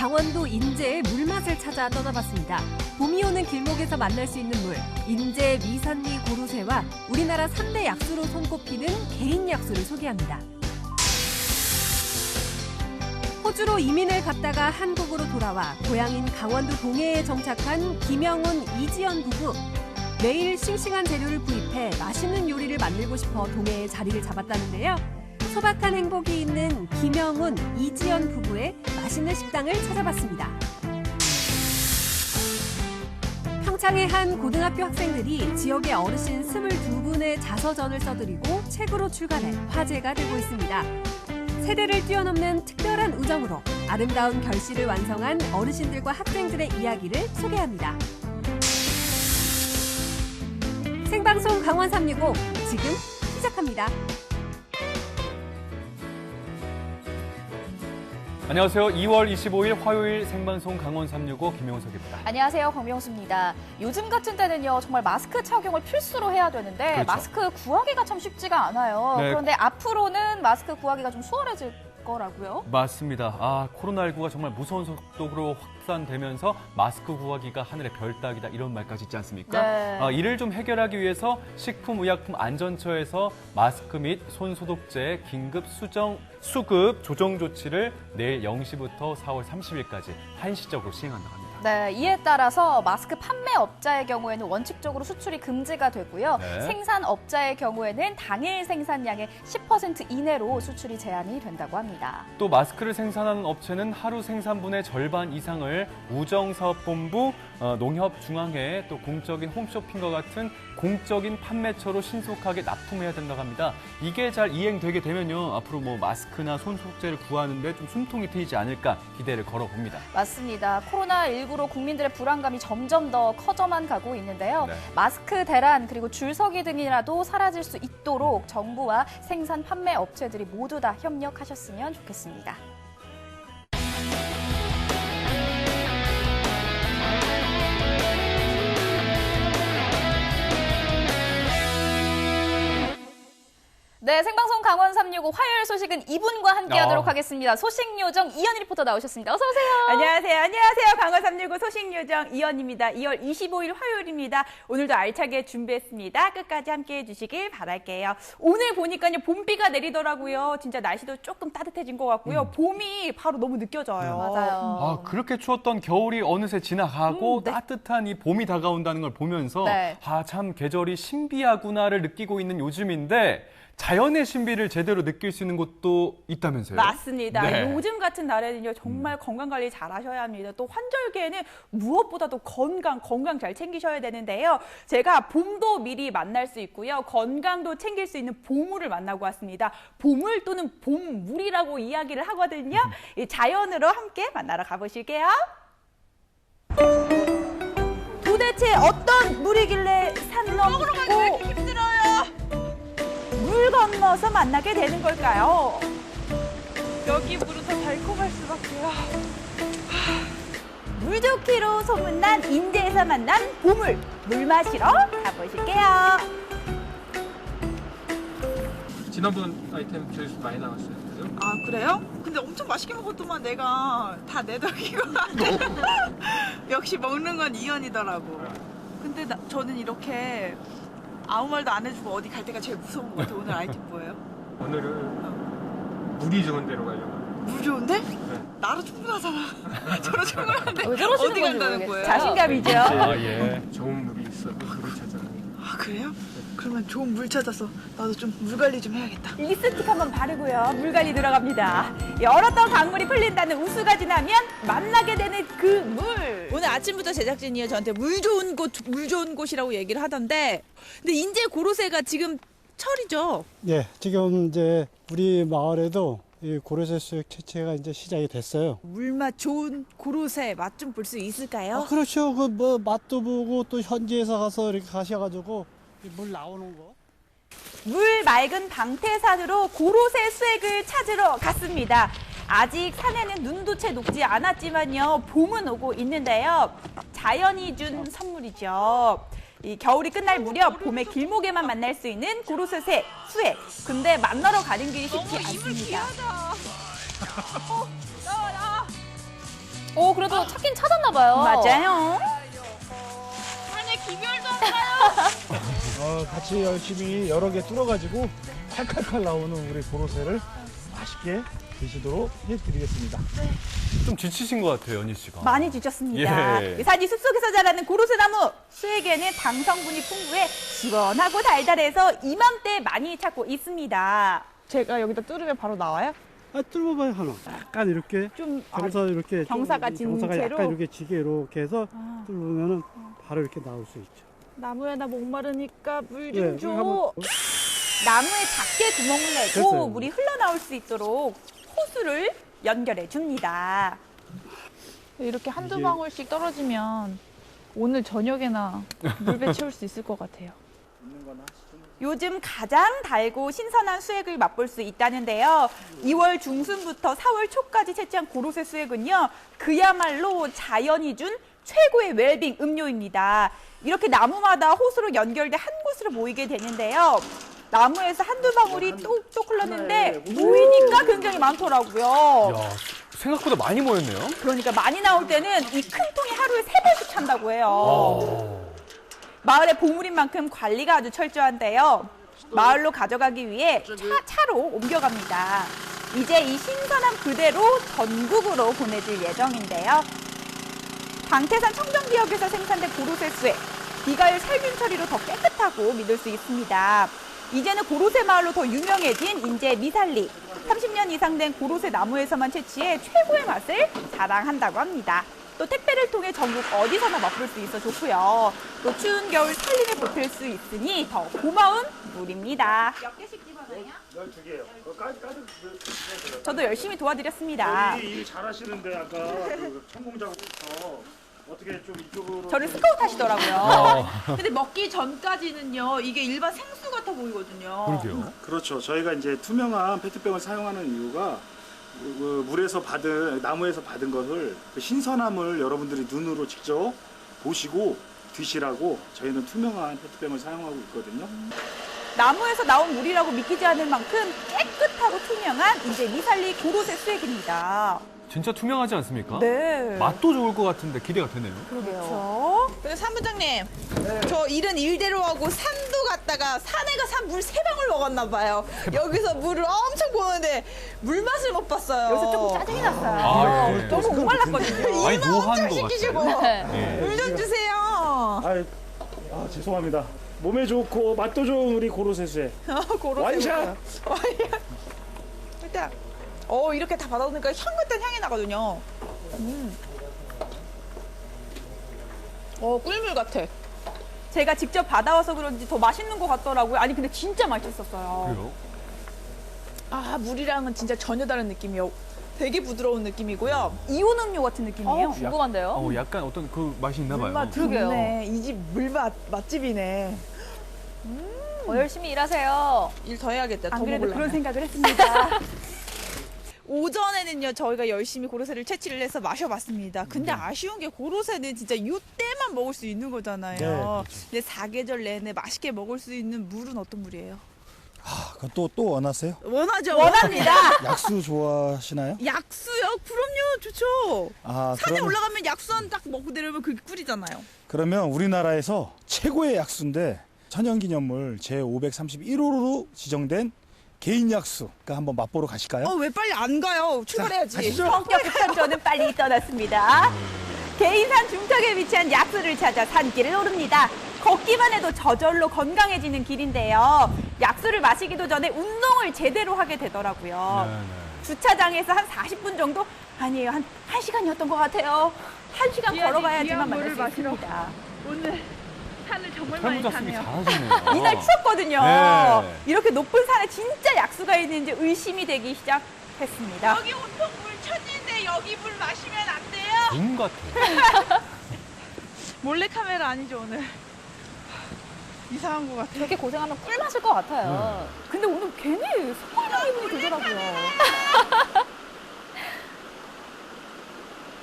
강원도 인제의 물맛을 찾아 떠나봤습니다. 봄이 오는 길목에서 만날 수 있는 물, 인제 미산리 고로쇠와 우리나라 3대 약수로 손꼽히는 개인 약수를 소개합니다. 호주로 이민을 갔다가 한국으로 돌아와 고향인 강원도 동해에 정착한 김영훈, 이지연 부부. 매일 싱싱한 재료를 구입해 맛있는 요리를 만들고 싶어 동해에 자리를 잡았다는데요. 소박한 행복이 있는 김영훈, 이지연 부부의 맛있는 식당을 찾아봤습니다. 평창의 한 고등학교 학생들이 지역의 어르신 22분의 자서전을 써드리고 책으로 출간해 화제가 되고 있습니다. 세대를 뛰어넘는 특별한 우정으로 아름다운 결실을 완성한 어르신들과 학생들의 이야기를 소개합니다. 생방송 강원 365 지금 시작합니다. 안녕하세요. 2월 25일 화요일 생방송 강원 365 김용석입니다. 안녕하세요. 광명수입니다. 요즘 같은 때는요, 정말 마스크 착용을 필수로 해야 되는데 그렇죠. 마스크 구하기가 참 쉽지가 않아요. 네. 그런데 앞으로는 마스크 구하기가 좀 수월해질 거라고요? 맞습니다. 코로나19가 정말 무서운 속도로 확산되면서 마스크 구하기가 하늘의 별 따기다 이런 말까지 있지 않습니까? 네. 이를 좀 해결하기 위해서 식품의약품안전처에서 마스크 및 손소독제 긴급 수급 조정 조치를 내일 0시부터 4월 30일까지 한시적으로 시행한다고 합니다. 네, 이에 따라서 마스크 판매업자의 경우에는 원칙적으로 수출이 금지가 되고요. 네. 생산업자의 경우에는 당일 생산량의 10% 이내로 수출이 제한이 된다고 합니다. 또 마스크를 생산하는 업체는 하루 생산분의 절반 이상을 우정사업본부, 농협중앙회, 또 공적인 홈쇼핑과 같은 공적인 판매처로 신속하게 납품해야 된다고 합니다. 이게 잘 이행되게 되면요, 앞으로 마스크나 손소독제를 구하는데 좀 숨통이 트이지 않을까 기대를 걸어봅니다. 맞습니다. 코로나19로 국민들의 불안감이 점점 더 커져만 가고 있는데요. 네. 마스크 대란 그리고 줄서기 등이라도 사라질 수 있도록 정부와 생산 판매 업체들이 모두 다 협력하셨으면 좋겠습니다. 네, 생방송 강원 365 화요일 소식은 이분과 함께하도록 하겠습니다. 소식요정 이현희 리포터 나오셨습니다. 어서 오세요. 안녕하세요. 강원 365 소식요정 이현입니다. 2월 25일 화요일입니다. 오늘도 알차게 준비했습니다. 끝까지 함께해 주시길 바랄게요. 오늘 보니까요, 봄비가 내리더라고요. 진짜 날씨도 조금 따뜻해진 것 같고요. 봄이 바로 너무 느껴져요. 맞아요. 그렇게 추웠던 겨울이 어느새 지나가고 따뜻한 이 봄이 다가온다는 걸 보면서 네. 참 계절이 신비하구나를 느끼고 있는 요즘인데 자연의 신비를 제대로 느낄 수 있는 곳도 있다면서요? 맞습니다. 네. 요즘 같은 날에는요, 정말 건강관리 잘 하셔야 합니다. 또 환절기에는 무엇보다도 건강 잘 챙기셔야 되는데요. 제가 봄도 미리 만날 수 있고요. 건강도 챙길 수 있는 보물을 만나고 왔습니다. 보물 또는 봄물이라고 이야기를 하거든요. 이 자연으로 함께 만나러 가보실게요. 도대체 어떤 물이길래 산 넘고 물 건너서 만나게 되는 걸까요? 여기 물은 더 달콤할 수밖에요. 물 좋기로 소문난 인제에서 만난 보물, 물 마시러 가보실게요. 지난번 아이템 조회수 많이 나왔어요. 그죠? 아 그래요? 근데 엄청 맛있게 먹었더만 내가 다 내 덕이고 역시 먹는 건 이연이더라고. 근데 저는 이렇게 아무 말도 안 해주고 어디 갈 때가 제일 무서운 것 같아요. 오늘 아이템 뭐예요? 오늘은 물이 좋은 데로 가려고. 물 좋은데? 나로 충분하잖아. 저로 충분한데 왜 저러시는 어디 건지 간다는 모르겠어요. 거예요? 자신감이죠. 예. 좋은 물이 있어. 그 물을 찾아내요. 아 그래요? 그러면 좋은 물 찾아서 나도 좀 물 관리 좀 해야겠다. 립스틱 한번 바르고요. 물 관리 들어갑니다. 열었던 강물이 풀린다는 우수가 지나면 만나게 되는 그 물. 오늘 아침부터 제작진이 저한테 물 좋은 곳이라고 얘기를 하던데, 근데 인제 고로쇠가 지금 철이죠? 예, 지금 이제 우리 마을에도 이 고로쇠 수액 채취가 이제 시작이 됐어요. 물맛 좋은 고로쇠 맛 좀 볼 수 있을까요? 그렇죠. 그 맛도 보고 또 현지에서 가서 이렇게 가셔가지고 이물 나오는 거. 물 맑은 방태산으로 고로쇠 수액을 찾으러 갔습니다. 아직 산에는 눈도 채 녹지 않았지만요, 봄은 오고 있는데요. 자연이 준 선물이죠. 이 겨울이 끝날 무렵 봄의 길목에만 만날 수 있는 고로쇠 수액. 근데 만나러 가는 길이 쉽지 않습니다. 오, 그래도 찾긴 찾았나 봐요. 맞아요. 같이 열심히 여러 개 뚫어가지고 칼칼칼 나오는 우리 고로쇠를 맛있게 드시도록 해드리겠습니다. 좀 지치신 것 같아요, 연희 씨가. 많이 지쳤습니다. 예. 산이 숲속에서 자라는 고로쇠나무. 수액에는 당 성분이 풍부해 시원하고 달달해서 이맘때 많이 찾고 있습니다. 제가 여기다 뚫으면 바로 나와요? 뚫어봐요, 하나. 약간 이렇게 좀 경사 이렇게 경사가 좀, 진 경사가 채로? 약간 이렇게 지게 이렇게 해서 뚫으면은 바로 이렇게 나올 수 있죠. 나무에 나 목마르니까 물 좀 네, 줘. 한번- 나무에 작게 구멍을 내고 됐어요. 물이 흘러나올 수 있도록 호수를 연결해 줍니다. 이렇게 한두 이게- 방울씩 떨어지면 오늘 저녁에나 물배 채울 수 있을 것 같아요. 요즘 가장 달고 신선한 수액을 맛볼 수 있다는데요. 2월 중순부터 4월 초까지 채취한 고로쇠 수액은요. 그야말로 자연이 준 최고의 웰빙 음료입니다. 이렇게 나무마다 호수로 연결돼 한 곳으로 모이게 되는데요. 나무에서 한두 방울이 뚝뚝 흘렀는데 모이니까 굉장히 많더라고요. 야, 생각보다 많이 모였네요. 그러니까 많이 나올 때는 이 큰 통이 하루에 3배씩 찬다고 해요. 마을의 보물인 만큼 관리가 아주 철저한데요. 마을로 가져가기 위해 차로 옮겨갑니다. 이제 이 신선함 그대로 전국으로 보내줄 예정인데요. 방태산 청정지역에서 생산된 고로쇠 수액, 비가율 살균 처리로 더 깨끗하고 믿을 수 있습니다. 이제는 고로쇠 마을로 더 유명해진 인제 미살리. 30년 이상 된 고로쇠 나무에서만 채취해 최고의 맛을 자랑한다고 합니다. 또 택배를 통해 전국 어디서나 맛볼 수 있어 좋고요. 또 추운 겨울 살림에 보탤 수 있으니 더 고마운 물입니다. 몇 개씩 집어넣어요? 12개요. 저도 열심히 도와드렸습니다. 일 잘하시는데 아까 그 천공작부터 어떻게 좀 이쪽으로 저를 스카우트 하시더라고요. 근데 먹기 전까지는요, 이게 일반 생수 같아 보이거든요. 그러게요. 그렇죠. 저희가 이제 투명한 페트병을 사용하는 이유가 그 물에서 받은 나무에서 받은 것을 그 신선함을 여러분들이 눈으로 직접 보시고 드시라고 저희는 투명한 페트병을 사용하고 있거든요. 나무에서 나온 물이라고 믿기지 않을 만큼 깨끗하고 투명한 이제 미살리 고로쇠 수액입니다. 진짜 투명하지 않습니까? 네. 맛도 좋을 것 같은데 기대가 되네요. 그러게요. 근데 사무장님, 저 일은 일대로 하고 산도 갔다가 산에 가서 물 3방울 먹었나 봐요. 여기서 물을 엄청 보는데 물 맛을 못 봤어요. 여기서 조금 짜증이 났어요. 아, 예. 너무 목말랐거든요. 많이 노한 것 시키시고 같아요. 예. 물 좀 주세요. 죄송합니다. 몸에 좋고 맛도 좋은 우리 고로쇠 수액. 완샷! 일단 이렇게 다 받아오니까 향긋한 향이 나거든요. 꿀물 같아. 제가 직접 받아와서 그런지 더 맛있는 것 같더라고요. 아니 근데 진짜 맛있었어요. 그래요? 물이랑은 진짜 전혀 다른 느낌이요. 되게 부드러운 느낌이고요. 이온 음료 같은 느낌이에요. 궁금한데요? 약간 어떤 그 맛이 있나 봐요. 그러게요. 이 집 물맛 맛집이네. 더 열심히 일하세요. 일 더 해야겠다. 더 안 그래도 먹으려면. 그런 생각을 했습니다. 오전에는요 저희가 열심히 고로쇠를 채취를 해서 마셔봤습니다. 근데 아쉬운 게 고로쇠는 진짜 이때만 먹을 수 있는 거잖아요. 네, 그렇죠. 근데 사계절 내내 맛있게 먹을 수 있는 물은 어떤 물이에요? 또 원하세요? 원하죠. 원합니다. 약수 좋아하시나요? 약수요? 그럼요. 좋죠. 산에 그러면, 올라가면 약수 한 딱 먹고 내려오면 그게 꿀이잖아요. 그러면 우리나라에서 최고의 약수인데 천연기념물 제531호로 지정된 개인 약수. 그러니까 한번 맛보러 가실까요? 왜 빨리 안 가요? 출발해야지. 가시죠. 성격 급한 저는 빨리 떠났습니다. 개인산 중턱에 위치한 약수를 찾아 산길을 오릅니다. 걷기만 해도 저절로 건강해지는 길인데요. 약수를 마시기도 전에 운동을 제대로 하게 되더라고요. 네. 주차장에서 한 40분 정도? 아니에요. 한 1시간이었던 것 같아요. 1시간 걸어가야지만 만날 수 있습니다. 오늘 산을 정말 많이 탈모자쓰기 타네요. 잘하시네요. 이날 추웠거든요. 네. 이렇게 높은 산에 진짜 약수가 있는지 의심이 되기 시작했습니다. 여기 온통 물 천지인데 여기 물 마시면 안 돼요? 눈 같아요. 몰래카메라 아니죠, 오늘? 이상한 것 같아. 그렇게 고생하면 꿀 마실 것 같아요. 근데 오늘 괜히 스포일러 기분이 들더라고요.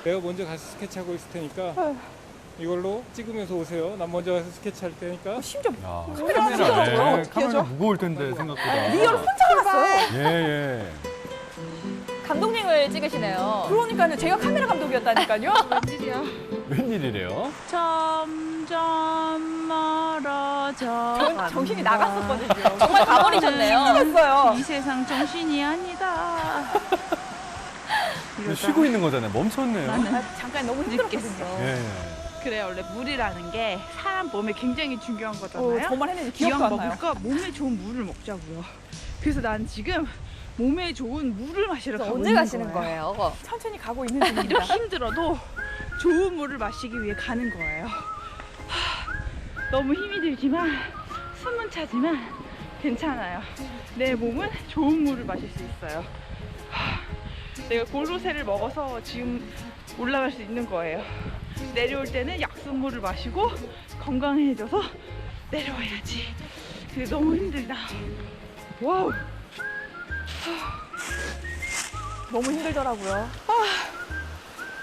내가 먼저 가서 스케치하고 있을 테니까 이걸로 찍으면서 오세요. 난 먼저 가서 스케치할 테니까. 심지어 야, 무거워요. 카메라 무거울 텐데 생각보다. 리얼 혼자 갔어요. 예, 예. 감독님을 찍으시네요. 그러니까요. 제가 카메라 감독이었다니까요. 웬일이야. 웬일이래요? 점점 멀어져. 정신이 나갔었거든요. 정말 가버리셨네요. 했어요. 이 세상 정신이 아니다. 쉬고 있는 거잖아요. 멈췄네요. 잠깐 너무 힘들었거든요. 예. 그래 원래 물이라는 게 사람 몸에 굉장히 중요한 거잖아요. 정말 했는지 기억도 안 나요. 먹을까 몸에 좋은 물을 먹자고요. 그래서 난 지금 몸에 좋은 물을 마시러 가고 언제 있는 가시는 거예요? 천천히 가고 있는 중입니다. 이렇게 힘들어도 좋은 물을 마시기 위해 가는 거예요. 너무 힘이 들지만 숨은 차지만 괜찮아요. 내 몸은 좋은 물을 마실 수 있어요. 내가 고로쇠를 먹어서 지금 올라갈 수 있는 거예요. 내려올 때는 약수물을 마시고 건강해져서 내려와야지. 근데 너무 힘들다. 와우. 너무 힘들더라고요.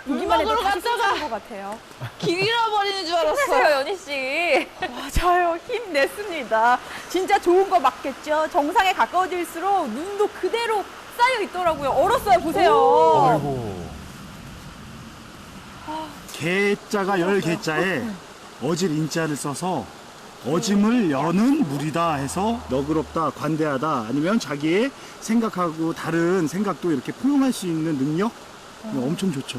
보기만 해도 다시 갔다가 것 같아요. 길 잃어버리는 줄 알았어. 힘내세요, 연희 씨. 맞아요. 힘냈습니다. 진짜 좋은 거 맞겠죠. 정상에 가까워질수록 눈도 그대로 쌓여 있더라고요. 얼었어요. 보세요. 아이고. 개자가 열 개자에 어질 인자를 써서 어짐을 여는 물이다 해서 너그럽다, 관대하다, 아니면 자기의 생각하고 다른 생각도 이렇게 포용할 수 있는 능력 엄청 좋죠.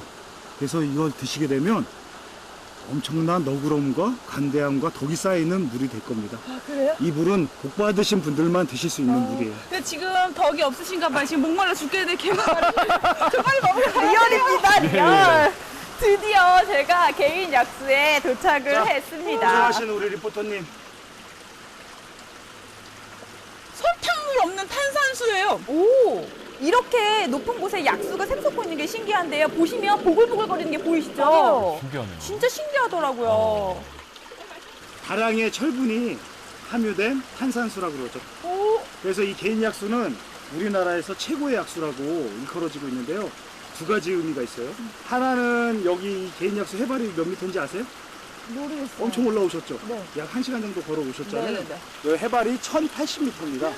그래서 이걸 드시게 되면 엄청난 너그러움과 관대함과 덕이 쌓이는 물이 될 겁니다. 그래요? 이 물은 복 받으신 분들만 드실 수 있는 물이에요. 근데 지금 덕이 없으신가 봐요. 지금 목말라 죽겠는데 개가 정말 먹으러 리얼입니다. 예. 리얼. 드디어 제가 개인 약수에 도착을 했습니다. 고생하시는 우리 리포터님. 설탕이 없는 탄산수예요. 오! 이렇게 높은 곳에 약수가 샘솟고 있는 게 신기한데요. 보시면 보글보글거리는 게 보이시죠? 신기하네요. 진짜 신기하더라고요. 다량의 철분이 함유된 탄산수라고 그러죠. 오! 그래서 이 개인 약수는 우리나라에서 최고의 약수라고 일컬어지고 있는데요. 두 가지 의미가 있어요. 하나는 여기 이 개인 약수 해발이 몇 미터인지 아세요? 모르겠어요. 엄청 올라오셨죠? 네. 약 1시간 정도 걸어오셨잖아요. 네네네. 그 해발이 1080m입니다.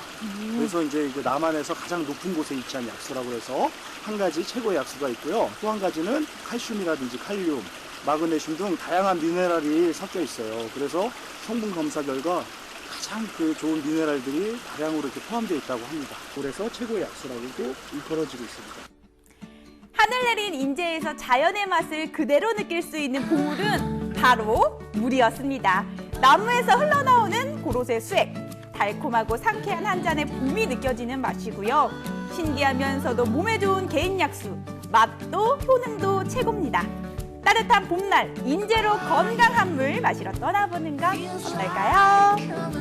그래서 이제 그 남한에서 가장 높은 곳에 위치한 약수라고 해서 한 가지 최고의 약수가 있고요. 또 한 가지는 칼슘이라든지 칼륨, 마그네슘 등 다양한 미네랄이 섞여 있어요. 그래서 성분 검사 결과 가장 그 좋은 미네랄들이 다량으로 이렇게 포함되어 있다고 합니다. 그래서 최고의 약수라고도 일컬어지고 있습니다. 하늘 내린 인제에서 자연의 맛을 그대로 느낄 수 있는 보물은 바로 물이었습니다. 나무에서 흘러나오는 고로쇠 수액, 달콤하고 상쾌한 한 잔의 봄이 느껴지는 맛이고요. 신기하면서도 몸에 좋은 개인 약수, 맛도 효능도 최고입니다. 따뜻한 봄날, 인제로 건강한 물 마시러 떠나보는 건 어떨까요?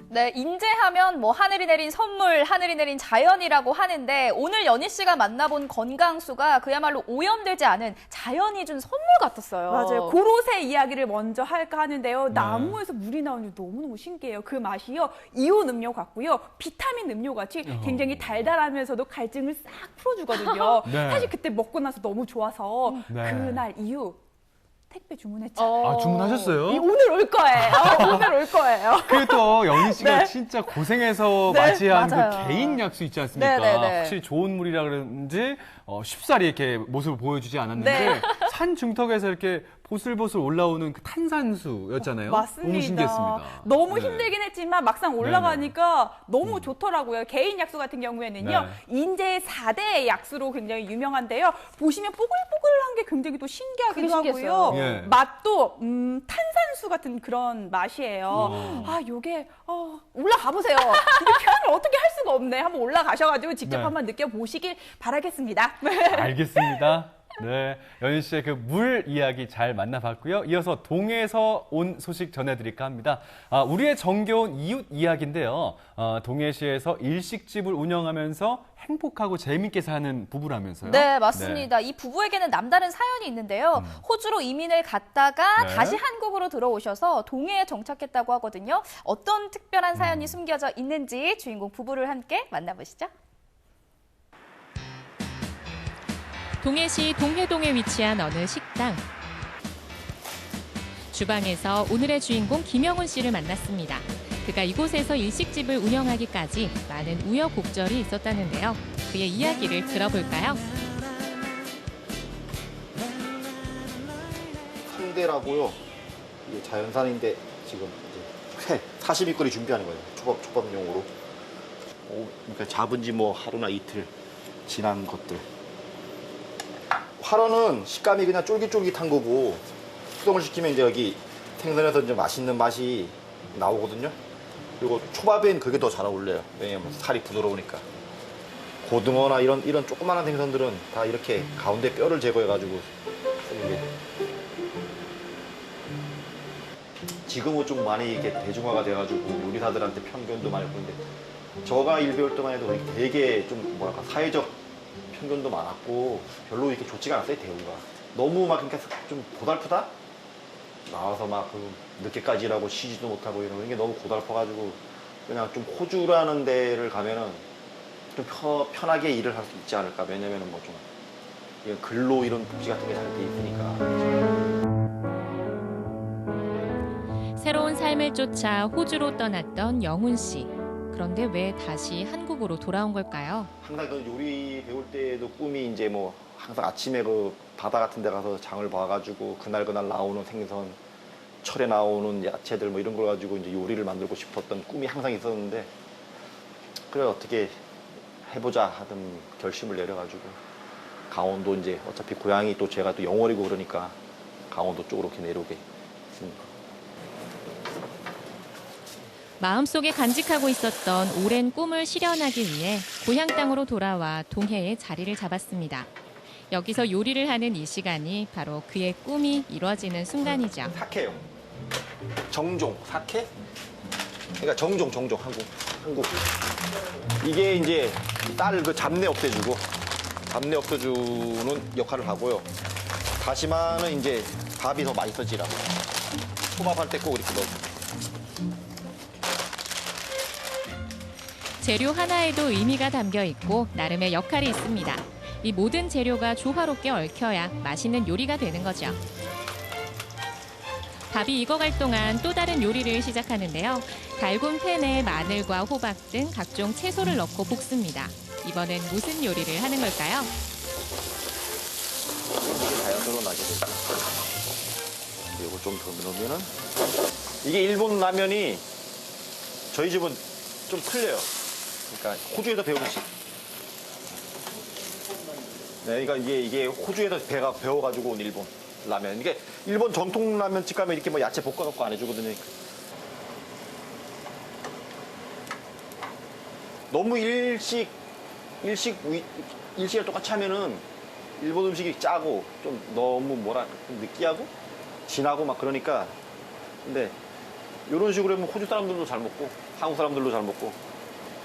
네, 인제하면 뭐 하늘이 내린 선물, 하늘이 내린 자연이라고 하는데 오늘 연희 씨가 만나본 건강수가 그야말로 오염되지 않은 자연이 준 선물 같았어요. 맞아요. 고로쇠 이야기를 먼저 할까 하는데요. 나무에서 물이 나오는 게 너무너무 신기해요. 그 맛이요. 이온 음료 같고요. 비타민 음료 같이 굉장히 달달하면서도 갈증을 싹 풀어주거든요. 네. 사실 그때 먹고 나서 너무 좋아서 네. 그날 이후 택배 주문했죠. 아, 주문하셨어요? 오늘 올 거예요. 오늘 올 거예요. 그리고 또 연희 씨가 네. 진짜 고생해서 네, 맞이한 맞아요. 그 개인 약수 있지 않습니까? 네네네. 확실히 좋은 물이라 그런지 쉽사리 이렇게 모습을 보여주지 않았는데 네. 산 중턱에서 이렇게 보슬보슬 올라오는 그 탄산수였잖아요. 맞습니다. 너무 신기했습니다. 너무 네. 힘들긴 했지만 막상 올라가니까 너무 좋더라고요. 개인 약수 같은 경우에는요. 네. 인제 4대 약수로 굉장히 유명한데요. 보시면 뽀글뽀글한 게 굉장히 또 신기하기도 그게 신기했어요. 하고요. 예. 맛도 탄산수 같은 그런 맛이에요. 아, 요게 올라가 보세요. 이게 표현을 어떻게 할 수가 없네. 한번 올라가셔가지고 직접 네. 한번 느껴보시길 바라겠습니다. 알겠습니다. 네, 연희 씨의 그 물 이야기 잘 만나봤고요. 이어서 동해에서 온 소식 전해드릴까 합니다. 우리의 정겨운 이웃 이야기인데요. 동해시에서 일식집을 운영하면서 행복하고 재밌게 사는 부부라면서요? 네, 맞습니다. 이 부부에게는 남다른 사연이 있는데요. 호주로 이민을 갔다가 네. 다시 한국으로 들어오셔서 동해에 정착했다고 하거든요. 어떤 특별한 사연이 숨겨져 있는지 주인공 부부를 함께 만나보시죠. 동해시 동해동에 위치한 어느 식당. 주방에서 오늘의 주인공 김영훈 씨를 만났습니다. 그가 이곳에서 일식집을 운영하기까지 많은 우여곡절이 있었다는데요. 그의 이야기를 들어볼까요? 상대라고요. 이게 자연산인데 지금 이제 사시미거리 준비하는 거예요. 초밥용으로. 그러니까 잡은 지 뭐 하루나 이틀 지난 것들. 활어는 식감이 그냥 쫄깃쫄깃한 거고 숙성을 시키면 이제 여기 생선에서 이제 맛있는 맛이 나오거든요. 그리고 초밥엔 그게 더 잘 어울려요. 왜냐면 살이 부드러우니까. 고등어나 이런 조그마한 생선들은 다 이렇게 가운데 뼈를 제거해가지고 쓰는 게. 지금은 좀 많이 이게 대중화가 돼가지고 요리사들한테 편견도 많이 보는데 저가 일 배울 때만 해도 되게 좀 뭐랄까 사회적 편견도 많았고 별로 이렇게 좋지가 않았어요. 대우가 너무 막 그러니까 좀 고달프다. 나와서 막 그 늦게까지 일하고 쉬지도 못하고 이런 게 너무 고달퍼가지고 그냥 좀 호주라는 데를 가면은 좀 편하게 일을 할 수 있지 않을까. 왜냐면은 뭐 좀 근로 이런 복지 같은 게 잘 돼 있으니까. 새로운 삶을 쫓아 호주로 떠났던 영훈 씨. 그런데 왜 다시 한국으로 돌아온 걸까요? 항상 그 요리 배울 때도 꿈이 이제 뭐 항상 아침에 그 바다 같은 데 가서 장을 봐가지고 그날 나오는 생선, 철에 나오는 야채들 뭐 이런 걸 가지고 이제 요리를 만들고 싶었던 꿈이 항상 있었는데 그래 어떻게 해보자 하던 결심을 내려가지고 강원도 이제 어차피 고향이 또 제가 또 영월이고 그러니까 강원도 쪽으로 이렇게 내려오게 됐습니다. 마음속에 간직하고 있었던 오랜 꿈을 실현하기 위해 고향 땅으로 돌아와 동해에 자리를 잡았습니다. 여기서 요리를 하는 이 시간이 바로 그의 꿈이 이루어지는 순간이죠. 사케요. 정종, 사케? 그러니까 정종 한국. 이게 이제 딸 그 잡내 없애주고 잡내 없애주는 역할을 하고요. 다시마는 이제 밥이 더 맛있어지라고. 초밥할 때 꼭 이렇게 넣어주고. 재료 하나에도 의미가 담겨 있고 나름의 역할이 있습니다. 이 모든 재료가 조화롭게 얽혀야 맛있는 요리가 되는 거죠. 밥이 익어갈 동안 또 다른 요리를 시작하는데요. 달군 팬에 마늘과 호박 등 각종 채소를 넣고 볶습니다. 이번엔 무슨 요리를 하는 걸까요? 이게 자연스러워 나게 되죠. 이거 좀 더 넣으면은 이게 일본 라면이 저희 집은 좀 틀려요. 그러니까 호주에서 배운 식. 네, 그러니까 이게 호주에서 배워가지고 온 일본 라면. 이게 일본 전통 라면집 가면 이렇게 뭐 야채 볶아갖고 안 해주거든요. 너무 일식을 똑같이 하면은 일본 음식이 짜고 좀 너무 좀 느끼하고 진하고 막 그러니까. 근데 이런 식으로 하면 호주 사람들도 잘 먹고 한국 사람들도 잘 먹고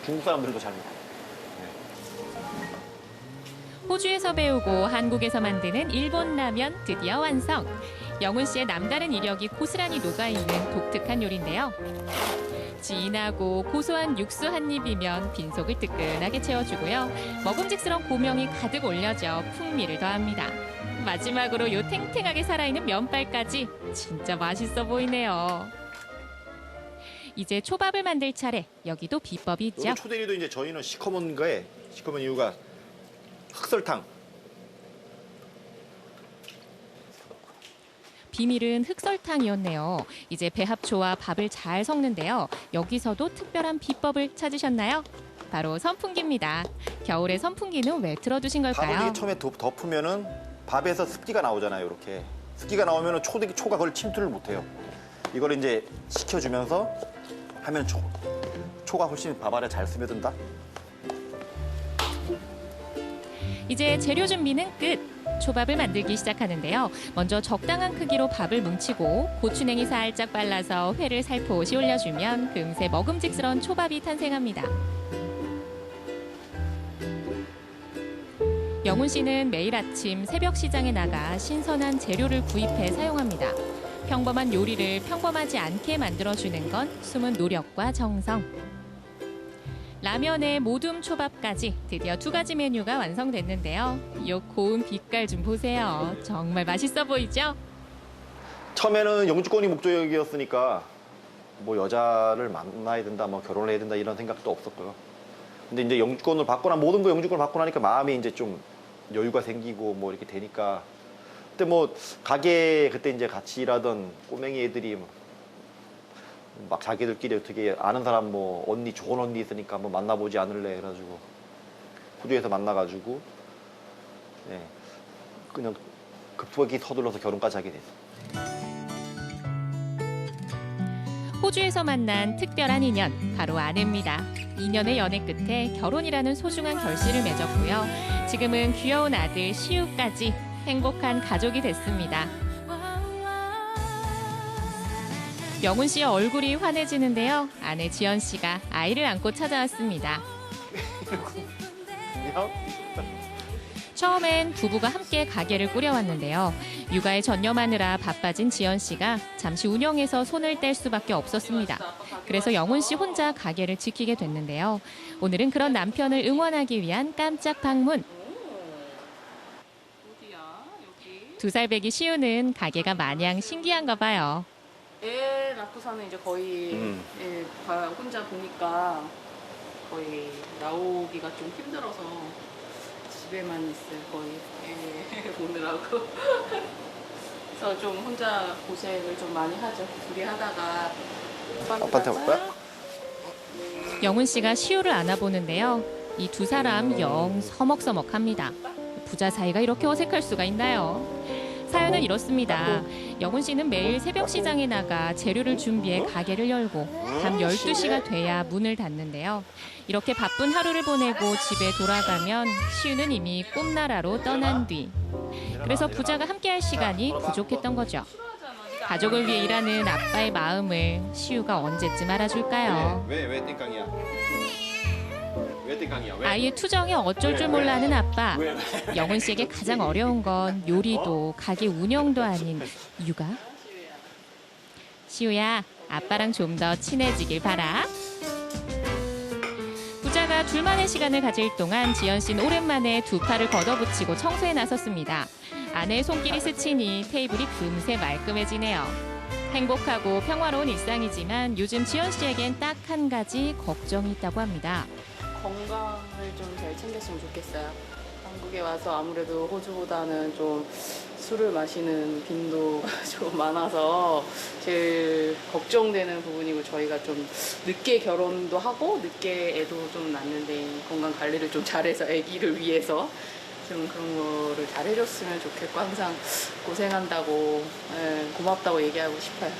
중국 사람들도 잘 먹고. 호주에서 배우고 한국에서 만드는 일본 라면 드디어 완성. 영훈 씨의 남다른 이력이 고스란히 녹아있는 독특한 요리인데요. 진하고 고소한 육수 한 입이면 빈속을 뜨끈하게 채워주고요. 먹음직스러운 고명이 가득 올려져 풍미를 더합니다. 마지막으로 요 탱탱하게 살아있는 면발까지 진짜 맛있어 보이네요. 이제 초밥을 만들 차례. 여기도 비법이 있죠. 여기 초대리도 이제 저희는 시커먼 이유가 흑설탕. 비밀은 흑설탕이었네요. 이제 배합초와 밥을 잘 섞는데요. 여기서도 특별한 비법을 찾으셨나요? 바로 선풍기입니다. 겨울에 선풍기는 왜 틀어두신 걸까요? 밥을 처음에 덮으면은 밥에서 습기가 나오잖아요. 이렇게 습기가 나오면은 초가 그걸 침투를 못해요. 이걸 이제 식혀주면서 하면 초가 훨씬 밥 안에 잘 스며든다. 이제 재료 준비는 끝. 초밥을 만들기 시작하는데요. 먼저 적당한 크기로 밥을 뭉치고 고추냉이 살짝 발라서 회를 살포시 올려주면 금세 먹음직스러운 초밥이 탄생합니다. 영훈 씨는 매일 아침 새벽 시장에 나가 신선한 재료를 구입해 사용합니다. 평범한 요리를 평범하지 않게 만들어주는 건 숨은 노력과 정성. 라면에 모둠 초밥까지 드디어 2가지 메뉴가 완성됐는데요. 이 고운 빛깔 좀 보세요. 정말 맛있어 보이죠? 처음에는 영주권이 목적이었으니까 뭐 여자를 만나야 된다, 뭐 결혼을 해야 된다 이런 생각도 없었고요. 근데 이제 영주권을 받고 모든 거 영주권을 받고 나니까 마음이 이제 좀 여유가 생기고 뭐 이렇게 되니까 그때 뭐 가게 그때 이제 같이 일하던 꼬맹이 애들이 막 자기들끼리 어떻게 아는 사람 뭐 언니 좋은 언니 있으니까 한번 만나보지 않을래 해가지고 호주에서 만나가지고 네, 그냥 급하게 서둘러서 결혼까지 하게 됐어요. 호주에서 만난 특별한 인연, 바로 아내입니다. 2년의 연애 끝에 결혼이라는 소중한 결실을 맺었고요. 지금은 귀여운 아들 시우까지 행복한 가족이 됐습니다. 영훈 씨의 얼굴이 환해지는데요. 아내 지연 씨가 아이를 안고 찾아왔습니다. 처음엔 부부가 함께 가게를 꾸려왔는데요. 육아에 전념하느라 바빠진 지연 씨가 잠시 운영에서 손을 뗄 수밖에 없었습니다. 그래서 영훈 씨 혼자 가게를 지키게 됐는데요. 오늘은 그런 남편을 응원하기 위한 깜짝 방문. 2살 배기 시우는 가게가 마냥 신기한가 봐요. 애 낳고서는 이제 거의 혼자 보니까 거의 나오기가 좀 힘들어서 집에만 있어요. 거의 애 보느라고. 그래서 좀 혼자 고생을 좀 많이 하죠. 둘이 하다가 아빠한테 올 거야? 영훈 씨가 시우를 안아보는데요. 이 두 사람 영 서먹서먹합니다. 부자 사이가 이렇게 어색할 수가 있나요? 사연은 이렇습니다. 영훈 씨는 매일 새벽 시장에 나가 재료를 준비해 가게를 열고 밤 12시가 돼야 문을 닫는데요. 이렇게 바쁜 하루를 보내고 집에 돌아가면 시우는 이미 꿈나라로 떠난 뒤. 그래서 부자가 함께할 시간이 부족했던 거죠. 가족을 위해 일하는 아빠의 마음을 시우가 언제쯤 알아줄까요? 왜 땡깡이야? 왜 땡깡이야? 왜? 아이의 투정에 어쩔 줄 몰라 하는 아빠. 영훈 씨에게 가장 어려운 건 요리도 가게 운영도 아닌 육아. 시우야, 아빠랑 좀 더 친해지길 바라. 부자가 둘만의 시간을 가질 동안 지연 씨는 오랜만에 두 팔을 걷어붙이고 청소에 나섰습니다. 아내의 손길이 스치니 테이블이 금세 말끔해지네요. 행복하고 평화로운 일상이지만 요즘 지연 씨에겐 딱 한 가지 걱정이 있다고 합니다. 건강을 좀 잘 챙겼으면 좋겠어요. 한국에 와서 아무래도 호주보다는 좀 술을 마시는 빈도가 좀 많아서 제일 걱정되는 부분이고 저희가 좀 늦게 결혼도 하고 늦게 애도 좀 낳는데 건강 관리를 좀 잘해서 아기를 위해서 좀 그런 거를 잘 해줬으면 좋겠고 항상 고생한다고 고맙다고 얘기하고 싶어요.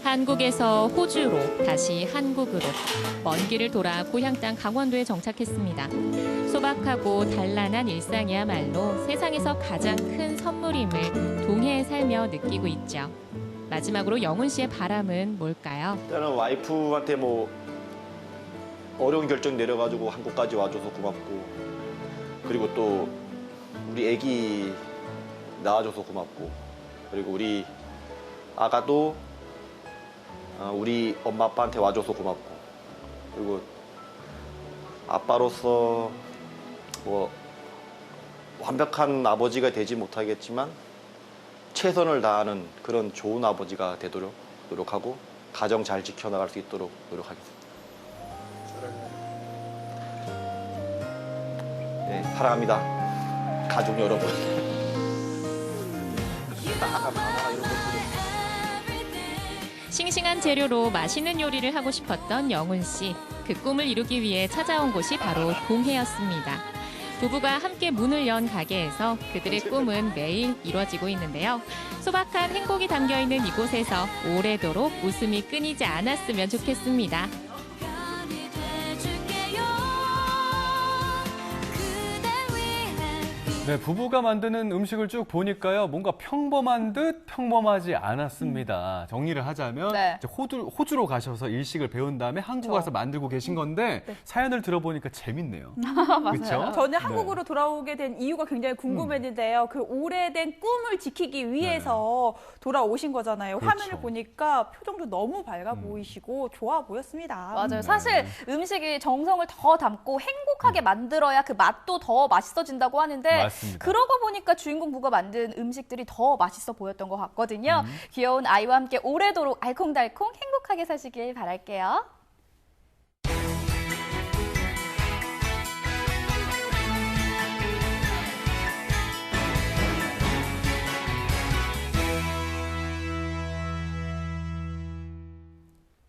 한국에서 호주로 다시 한국으로 먼 길을 돌아 고향 땅 강원도에 정착했습니다. 소박하고 단란한 일상이야말로 세상에서 가장 큰 선물임을 동해에 살며 느끼고 있죠. 마지막으로 영훈 씨의 바람은 뭘까요? 일단은 와이프한테 뭐 어려운 결정 내려가지고 한국까지 와줘서 고맙고 그리고 또 우리 애기 낳아줘서 고맙고 그리고 우리 아가도 우리 엄마 아빠한테 와줘서 고맙고 그리고 아빠로서 뭐 완벽한 아버지가 되지 못하겠지만 최선을 다하는 그런 좋은 아버지가 되도록 노력하고 가정 잘 지켜나갈 수 있도록 노력하겠습니다. 네, 사랑합니다. 가족 여러분. 싱싱한 재료로 맛있는 요리를 하고 싶었던 영훈 씨. 그 꿈을 이루기 위해 찾아온 곳이 바로 동해였습니다. 부부가 함께 문을 연 가게에서 그들의 꿈은 매일 이루어지고 있는데요. 소박한 행복이 담겨있는 이곳에서 오래도록 웃음이 끊이지 않았으면 좋겠습니다. 네, 부부가 만드는 음식을 쭉 보니까요. 뭔가 평범한 듯 평범하지 않았습니다. 정리를 하자면 네. 이제 호주로 가셔서 일식을 배운 다음에 한국 와서 만들고 계신 건데 사연을 들어보니까 재밌네요. 그렇죠? 저는 한국으로 돌아오게 된 이유가 굉장히 궁금했는데요. 그 오래된 꿈을 지키기 위해서 돌아오신 거잖아요. 그렇죠. 화면을 보니까 표정도 너무 밝아 보이시고 좋아 보였습니다. 맞아요. 사실 음식이 정성을 더 담고 행복하게 만들어야 그 맛도 더 맛있어진다고 하는데 맞습니다. 그러고 보니까 주인공 부부가 만든 음식들이 더 맛있어 보였던 것 같거든요. 귀여운 아이와 함께 오래도록 알콩달콩 행복하게 사시길 바랄게요.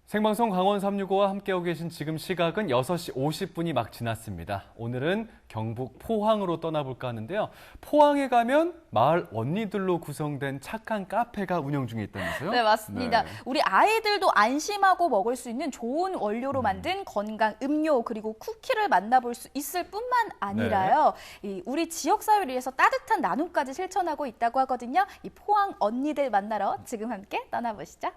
생방송 강원 365와 함께하고 계신 지금 시각은 6시 50분이 막 지났습니다. 오늘은 경북 포항으로 떠나볼까 하는데요. 포항에 가면 마을 언니들로 구성된 착한 카페가 운영 중에 있다면서요? 네, 맞습니다. 네. 우리 아이들도 안심하고 먹을 수 있는 좋은 원료로 만든 건강 음료 그리고 쿠키를 만나볼 수 있을 뿐만 아니라요. 이 우리 지역사회를 위해서 따뜻한 나눔까지 실천하고 있다고 하거든요. 이 포항 언니들 만나러 지금 함께 떠나보시죠.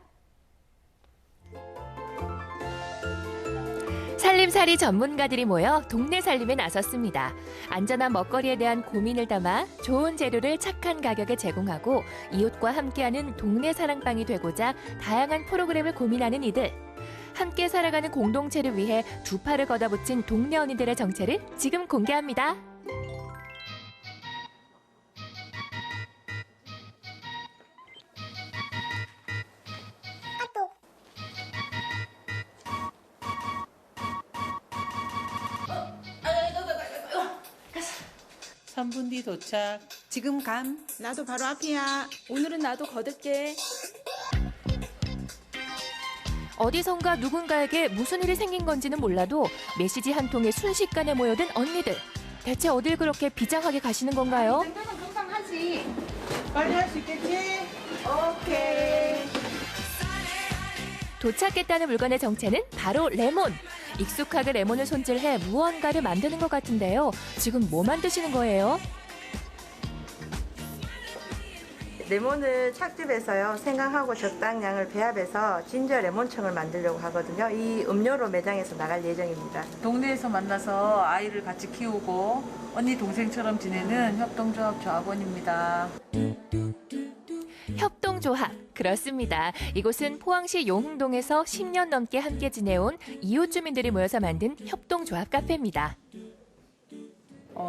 살림살이 전문가들이 모여 동네 살림에 나섰습니다. 안전한 먹거리에 대한 고민을 담아 좋은 재료를 착한 가격에 제공하고 이웃과 함께하는 동네 사랑방이 되고자 다양한 프로그램을 고민하는 이들. 함께 살아가는 공동체를 위해 두 팔을 걷어붙인 동네 언니들의 정체를 지금 공개합니다. 삼 분 뒤 도착. 지금 감. 나도 바로 앞이야. 오늘은 나도 거둘게. 어디선가 누군가에게 무슨 일이 생긴 건지는 몰라도 메시지 한 통에 순식간에 모여든 언니들. 대체 어딜 그렇게 비장하게 가시는 건가요? 금방 하지. 빨리 할 수 있겠지? 오케이. 도착했다는 물건의 정체는 바로 레몬. 익숙하게 레몬을 손질해 무언가를 만드는 것 같은데요. 지금 뭐 만드시는 거예요? 레몬을 착즙해서요. 생강하고 적당량을 배합해서 진저 레몬청을 만들려고 하거든요. 이 음료로 매장에서 나갈 예정입니다. 동네에서 만나서 아이를 같이 키우고 언니 동생처럼 지내는 협동조합 조합원입니다. 협동조합. 그렇습니다. 이곳은 포항시 용흥동에서 10년 넘게 함께 지내온 이웃 주민들이 모여서 만든 협동조합 카페입니다.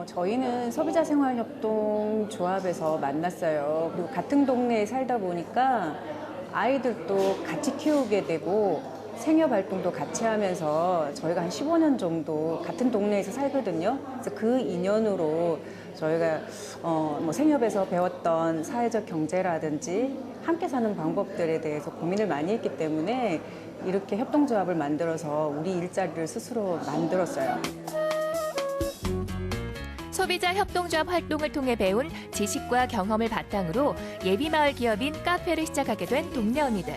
저희는 소비자생활협동조합에서 만났어요. 그리고 같은 동네에 살다 보니까 아이들도 같이 키우게 되고 생협활동도 같이 하면서 저희가 한 15년 정도 같은 동네에서 살거든요. 그래서 그 인연으로 저희가 생협에서 배웠던 사회적 경제라든지 함께 사는 방법들에 대해서 고민을 많이 했기 때문에 이렇게 협동조합을 만들어서 우리 일자리를 스스로 만들었어요. 소비자 협동조합 활동을 통해 배운 지식과 경험을 바탕으로 예비마을 기업인 카페를 시작하게 된 동네 언니들.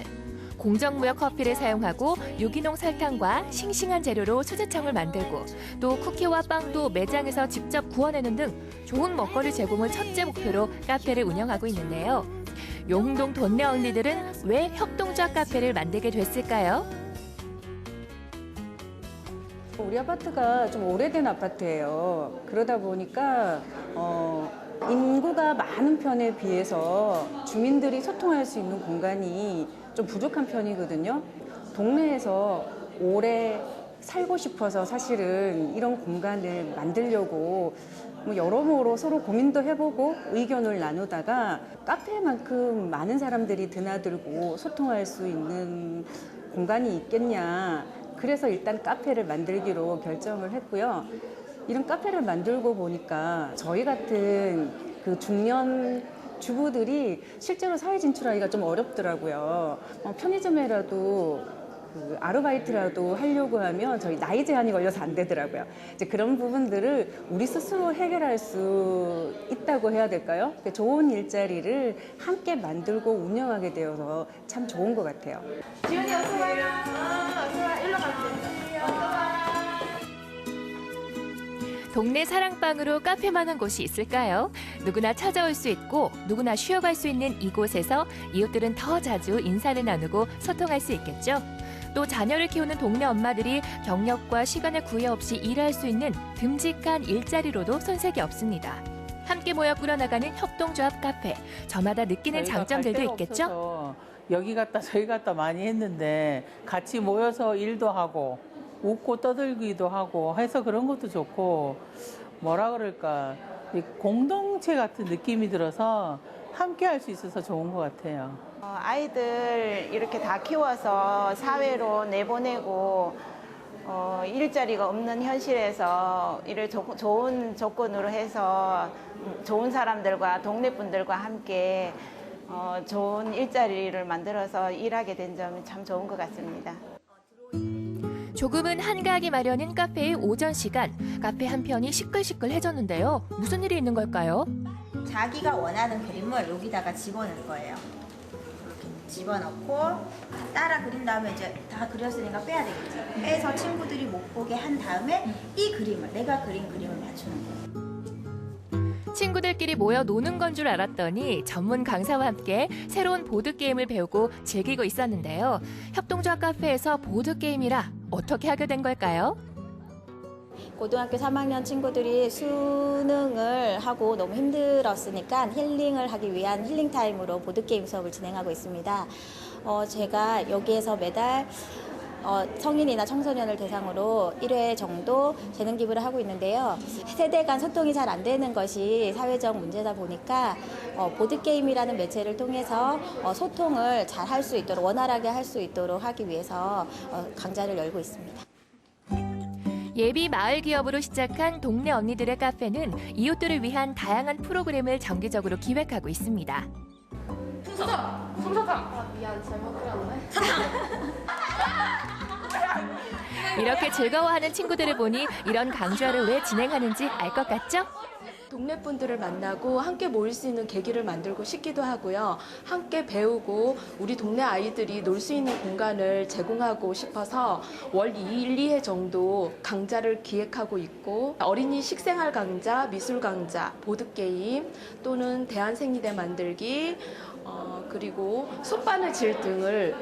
공정무역 커피를 사용하고 유기농 설탕과 싱싱한 재료로 수제청을 만들고 또 쿠키와 빵도 매장에서 직접 구워내는 등 좋은 먹거리 제공을 첫째 목표로 카페를 운영하고 있는데요. 용흥동 동네 언니들은 왜 협동조합 카페를 만들게 됐을까요? 우리 아파트가 좀 오래된 아파트예요. 그러다 보니까 인구가 많은 편에 비해서 주민들이 소통할 수 있는 공간이 좀 부족한 편이거든요. 동네에서 오래 살고 싶어서 사실은 이런 공간을 만들려고 여러모로 서로 고민도 해보고 의견을 나누다가 카페만큼 많은 사람들이 드나들고 소통할 수 있는 공간이 있겠냐. 그래서 일단 카페를 만들기로 결정을 했고요. 이런 카페를 만들고 보니까 저희 같은 그 중년 주부들이 실제로 사회 진출하기가 좀 어렵더라고요. 편의점에라도 아르바이트라도 하려고 하면 저희 나이 제한이 걸려서 안 되더라고요. 이제 그런 부분들을 우리 스스로 해결할 수 있다고 해야 될까요? 좋은 일자리를 함께 만들고 운영하게 되어서 참 좋은 것 같아요. 지훈이 어서 와요. 어서 와. 일로 갈게. 동네 사랑방으로 카페만한 곳이 있을까요? 누구나 찾아올 수 있고 누구나 쉬어갈 수 있는 이곳에서 이웃들은 더 자주 인사를 나누고 소통할 수 있겠죠. 또 자녀를 키우는 동네 엄마들이 경력과 시간의 구애 없이 일할 수 있는 듬직한 일자리로도 손색이 없습니다. 함께 모여 꾸려나가는 협동조합 카페. 저마다 느끼는 장점들도 있겠죠? 없어서 여기 갔다 저기 갔다 많이 했는데 같이 모여서 일도 하고 웃고 떠들기도 하고 해서 그런 것도 좋고 뭐라 그럴까 이 공동체 같은 느낌이 들어서 함께 할 수 있어서 좋은 것 같아요. 아이들 이렇게 다 키워서 사회로 내보내고 일자리가 없는 현실에서 이를 좋은 조건으로 해서 좋은 사람들과 동네 분들과 함께 좋은 일자리를 만들어서 일하게 된 점이 참 좋은 것 같습니다. 조금은 한가하기 마련인 카페의 오전 시간. 카페 한편이 시끌시끌해졌는데요. 무슨 일이 있는 걸까요? 자기가 원하는 그림을 여기다가 집어넣을 거예요. 이렇게 집어넣고 따라 그린 다음에 이제 다 그렸으니까 빼야 되겠지. 빼서 친구들이 못 보게 한 다음에 이 그림을 내가 그린 그림을 맞추는 거예요. 친구들끼리 모여 노는 건 줄 알았더니 전문 강사와 함께 새로운 보드게임을 배우고 즐기고 있었는데요. 협동조합 카페에서 보드게임이라 어떻게 하게 된 걸까요? 고등학교 3학년 친구들이 수능을 하고 너무 힘들었으니까 힐링을 하기 위한 힐링 타임으로 보드게임 수업을 진행하고 있습니다. 제가 여기에서 매달 성인이나 청소년을 대상으로 1회 정도 재능 기부를 하고 있는데요. 세대 간 소통이 잘 안 되는 것이 사회적 문제다 보니까 보드게임이라는 매체를 통해서 소통을 잘 할 수 있도록 원활하게 할 수 있도록 하기 위해서 강좌를 열고 있습니다. 예비 마을 기업으로 시작한 동네 언니들의 카페는 이웃들을 위한 다양한 프로그램을 정기적으로 기획하고 있습니다. 솜사탕. 미안, 잘못 그렸네. 이렇게 즐거워하는 친구들을 보니 이런 강좌를 왜 진행하는지 알 것 같죠? 동네 분들을 만나고 함께 모일 수 있는 계기를 만들고 싶기도 하고요. 함께 배우고 우리 동네 아이들이 놀 수 있는 공간을 제공하고 싶어서 월 1, 2회 정도 강좌를 기획하고 있고 어린이 식생활 강좌, 미술 강좌, 보드게임 또는 대한생리대 만들기 그리고 솥바느질 등을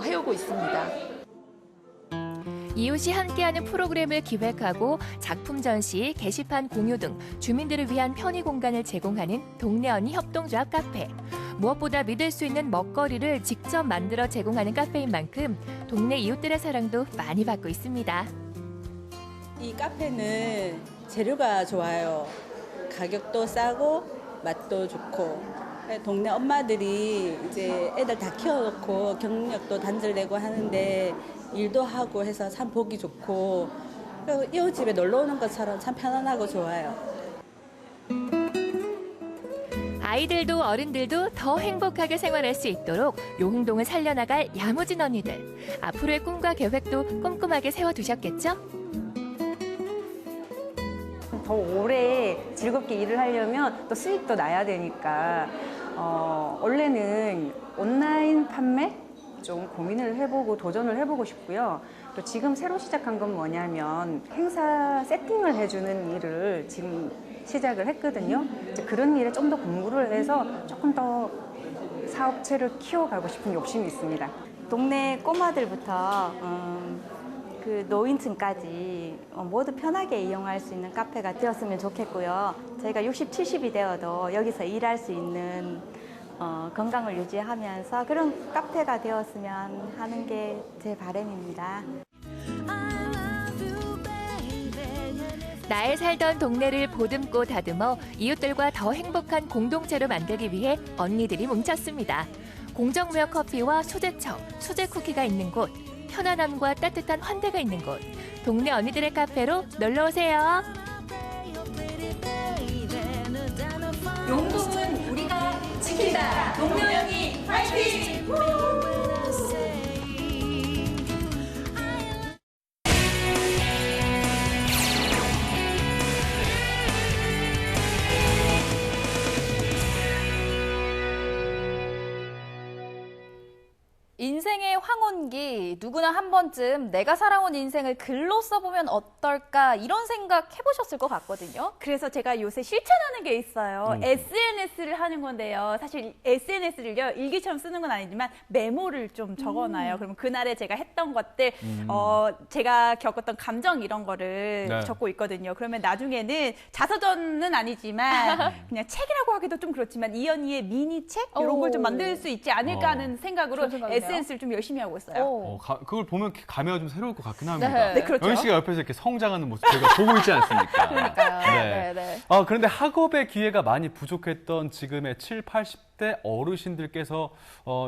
해오고 있습니다. 이웃이 함께하는 프로그램을 기획하고 작품 전시, 게시판 공유 등 주민들을 위한 편의 공간을 제공하는 동네 언니 협동조합 카페. 무엇보다 믿을 수 있는 먹거리를 직접 만들어 제공하는 카페인 만큼 동네 이웃들의 사랑도 많이 받고 있습니다. 이 카페는 재료가 좋아요. 가격도 싸고 맛도 좋고 동네 엄마들이 이제 애들 다 키워놓고 경력도 단절되고 하는데 일도 하고 해서 참 보기 좋고 이웃집에 놀러 오는 것처럼 참 편안하고 좋아요. 아이들도 어른들도 더 행복하게 생활할 수 있도록 용흥동을 살려나갈 야무진 언니들. 앞으로의 꿈과 계획도 꼼꼼하게 세워두셨겠죠? 더 오래 즐겁게 일을 하려면 또 수익도 나야 되니까 원래는 온라인 판매 좀 고민을 해보고 도전을 해보고 싶고요. 또 지금 새로 시작한 건 뭐냐면 행사 세팅을 해주는 일을 지금 시작을 했거든요. 이제 그런 일에 좀 더 공부를 해서 조금 더 사업체를 키워가고 싶은 욕심이 있습니다. 동네 꼬마들부터 그 노인층까지 모두 편하게 이용할 수 있는 카페가 되었으면 좋겠고요. 저희가 60, 70이 되어도 여기서 일할 수 있는 건강을 유지하면서 그런 카페가 되었으면 하는 게 제 바람입니다. 나의 살던 동네를 보듬고 다듬어 이웃들과 더 행복한 공동체로 만들기 위해 언니들이 뭉쳤습니다. 공정무역 커피와 수제청, 수제 쿠키가 있는 곳, 편안함과 따뜻한 환대가 있는 곳, 동네 언니들의 카페로 놀러오세요. 용동은 우리가 지킨다. 동네 언니 파이팅! 인생의 황혼기, 누구나 한 번쯤 내가 살아온 인생을 글로 써보면 어떨까 이런 생각 해보셨을 것 같거든요. 그래서 제가 요새 실천하는 게 있어요. SNS를 하는 건데요. 사실 SNS를요, 일기처럼 쓰는 건 아니지만 메모를 좀 적어놔요. 그러면 그날에 제가 했던 것들, 제가 겪었던 감정 이런 거를 네. 적고 있거든요. 그러면 나중에는 자서전은 아니지만 그냥 책이라고 하기도 좀 그렇지만 이연희의 미니책? 이런 걸 좀 만들 수 있지 않을까 하는 생각으로 SNS를 좀 열심히 하고 있어요. 그걸 보면 감회가 좀 새로울 것 같긴 합니다. 네, 그렇죠. 연희 씨가 옆에서 이렇게 성장하는 모습 저희가 보고 있지 않습니까? 그러니까요. 네. 그런데 학업의 기회가 많이 부족했던 지금의 7, 80대 어르신들께서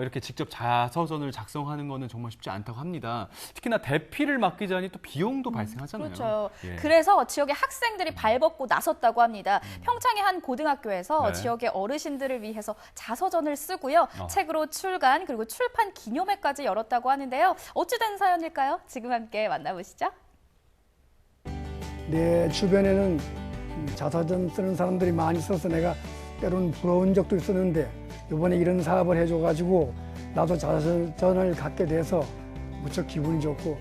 이렇게 직접 자서전을 작성하는 거는 정말 쉽지 않다고 합니다. 특히나 대피를 막기 위해 또 비용도 발생하잖아요. 그렇죠. 예. 그래서 지역의 학생들이 발벗고 나섰다고 합니다. 평창의 한 고등학교에서 네. 지역의 어르신들을 위해서 자서전을 쓰고요. 책으로 출간 그리고 출판 기념회까지 열었다고 하는데요. 어찌된 사연일까요? 지금 함께 만나보시죠. 내 주변에는 자서전 쓰는 사람들이 많이 있어서 내가 때로는 부러운 적도 있었는데 이번에 이런 사업을 해줘가지고 나도 자서전을 갖게 돼서 무척 기분이 좋고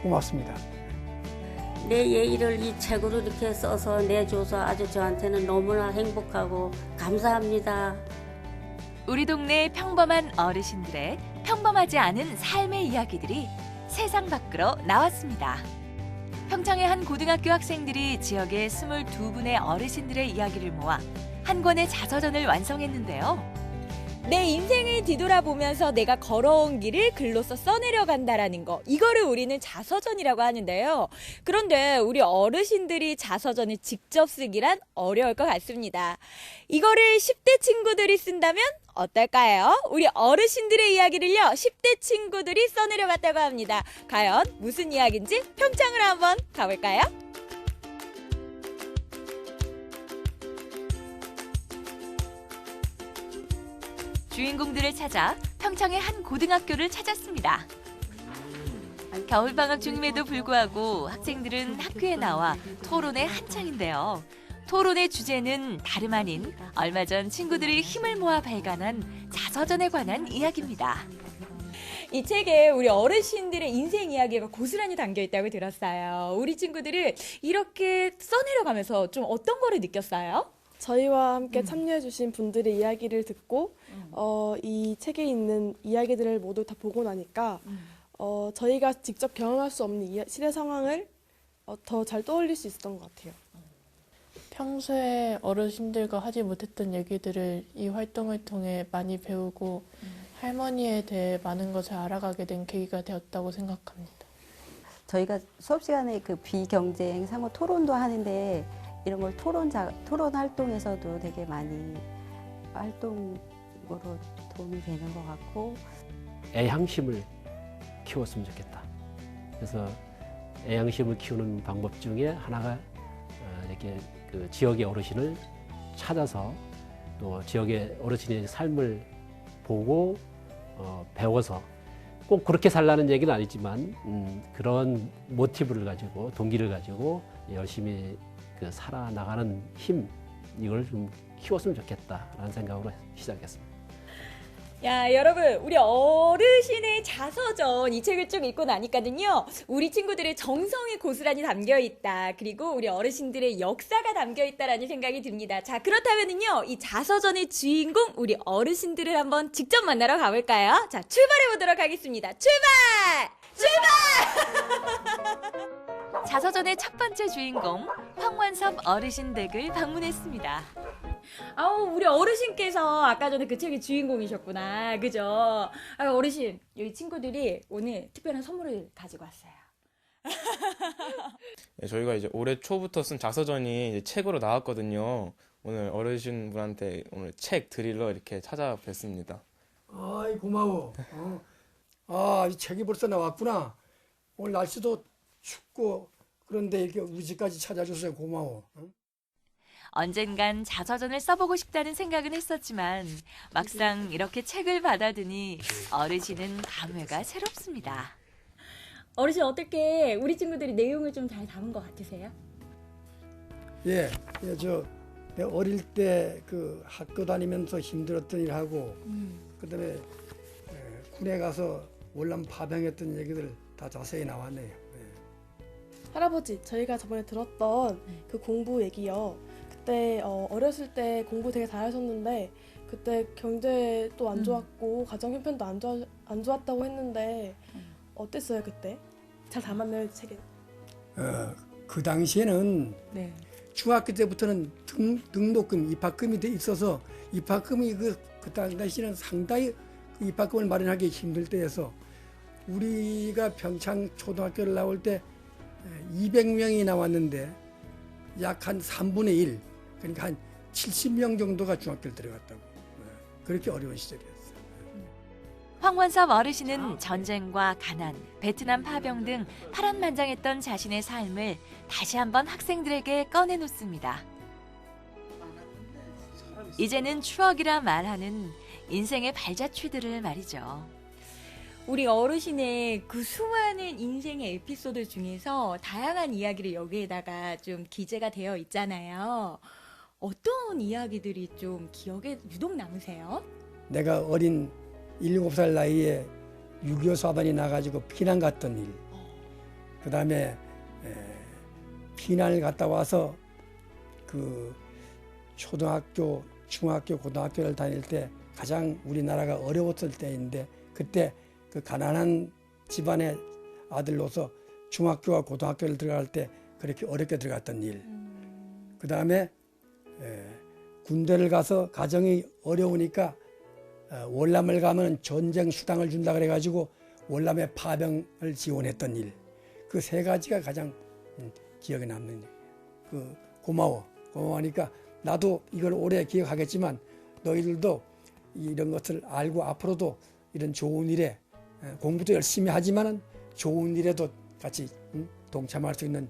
고맙습니다. 내 얘기를 이 책으로 이렇게 써서 내줘서 아주 저한테는 너무나 행복하고 감사합니다. 우리 동네 평범한 어르신들의 평범하지 않은 삶의 이야기들이 세상 밖으로 나왔습니다. 평창의 한 고등학교 학생들이 지역의 22분의 어르신들의 이야기를 모아 한 권의 자서전을 완성했는데요. 내 인생을 뒤돌아보면서 내가 걸어온 길을 글로써 써내려간다라는 거, 이거를 우리는 자서전이라고 하는데요. 그런데 우리 어르신들이 자서전을 직접 쓰기란 어려울 것 같습니다. 이거를 10대 친구들이 쓴다면 어떨까요? 우리 어르신들의 이야기를요, 10대 친구들이 써내려갔다고 합니다. 과연 무슨 이야기인지 평창을 한번 가볼까요? 주인공들을 찾아 평창의 한 고등학교를 찾았습니다. 겨울방학 중임에도 불구하고 학생들은 학교에 나와 토론에 한창인데요. 토론의 주제는 다름 아닌 얼마 전 친구들이 힘을 모아 발간한 자서전에 관한 이야기입니다. 이 책에 우리 어르신들의 인생 이야기가 고스란히 담겨 있다고 들었어요. 우리 친구들을 이렇게 써내려가면서 좀 어떤 거를 느꼈어요? 저희와 함께 참여해주신 분들의 이야기를 듣고 이 책에 있는 이야기들을 모두 다 보고 나니까 저희가 직접 경험할 수 없는 시대 상황을 더 잘 떠올릴 수 있었던 것 같아요. 평소에 어르신들과 하지 못했던 얘기들을 이 활동을 통해 많이 배우고 할머니에 대해 많은 것을 알아가게 된 계기가 되었다고 생각합니다. 저희가 수업 시간에 그 비경쟁 상호 토론도 하는데 이런 걸 토론 활동에서도 되게 많이 활동으로 도움이 되는 것 같고 애향심을 키웠으면 좋겠다. 그래서 애향심을 키우는 방법 중에 하나가 이렇게 그 지역의 어르신을 찾아서 또 지역의 어르신의 삶을 보고 배워서 꼭 그렇게 살라는 얘기는 아니지만 그런 모티브를 가지고 동기를 가지고 열심히 살아나가는 힘, 이걸 좀 키웠으면 좋겠다라는 생각으로 시작했습니다. 야, 여러분, 우리 어르신의 자서전 이 책을 쭉 읽고 나니까는요, 우리 친구들의 정성이 고스란히 담겨 있다. 그리고 우리 어르신들의 역사가 담겨 있다라는 생각이 듭니다. 자, 그렇다면은요, 이 자서전의 주인공 우리 어르신들을 한번 직접 만나러 가볼까요? 자, 출발해 보도록 하겠습니다. 출발! 자서전의 첫 번째 주인공 황완섭 어르신 댁을 방문했습니다. 우리 어르신께서 아까 전에 그 책의 주인공이셨구나. 그죠? 어르신, 여기 친구들이 오늘 특별한 선물을 가지고 왔어요. 네, 저희가 이제 올해 초부터 쓴 자서전이 이제 책으로 나왔거든요. 오늘 어르신분한테 오늘 책 드리러 이렇게 찾아뵙습니다. 아이, 고마워. 이 책이 벌써 나왔구나. 오늘 날씨도 춥고 그런데 이렇게 우리 집까지 찾아줘서 고마워. 언젠간 자서전을 써보고 싶다는 생각은 했었지만 막상 이렇게 책을 받아두니 어르신은 감회가 새롭습니다. 어르신, 어떻게 우리 친구들이 내용을 좀 잘 담은 것 같으세요? 예, 내 어릴 때 그 학교 다니면서 힘들었던 일하고 그다음에 군에 가서 월남 파병했던 얘기들 다 자세히 나왔네요. 할아버지, 저희가 저번에 들었던 그 공부 얘기요. 그때 어렸을 때 공부 되게 잘하셨는데 그때 경제도 안 좋았고 가정 형편도 안 좋았다고 했는데 어땠어요 그때? 잘 담았나요 책에? 그 당시에는 네. 중학교 때부터는 등록금, 입학금이 돼 있어서 입학금이 그 당시에는 상당히 그 입학금을 마련하기 힘들 때여서 우리가 평창 초등학교를 나올 때 200명이 나왔는데 약 한 3분의 1, 그러니까 한 70명 정도가 중학교를 들어갔다고. 그렇게 어려운 시절이었어요. 황원섭 어르신은 전쟁과 가난, 베트남 파병 등 파란만장했던 자신의 삶을 다시 한번 학생들에게 꺼내놓습니다. 이제는 추억이라 말하는 인생의 발자취들을 말이죠. 우리 어르신의 그 수많은 인생의 에피소드 중에서 다양한 이야기를 여기에다가 좀 기재가 되어 있잖아요. 어떤 이야기들이 좀 기억에 유독 남으세요? 내가 어린 7살 나이에 6.25 사단이 나가지고 피난 갔던 일, 그 다음에 피난을 갔다 와서 그 초등학교, 중학교, 고등학교를 다닐 때 가장 우리나라가 어려웠을 때인데 그때 그 가난한 집안의 아들로서 중학교와 고등학교를 들어갈 때 그렇게 어렵게 들어갔던 일, 그 다음에 군대를 가서 가정이 어려우니까 월남을 가면 전쟁 수당을 준다 그래가지고 월남의 파병을 지원했던 일, 그 세 가지가 가장 기억에 남는 그 고마워하니까 나도 이걸 오래 기억하겠지만 너희들도 이런 것을 알고 앞으로도 이런 좋은 일에 공부도 열심히 하지만은 좋은 일에도 같이 동참할 수 있는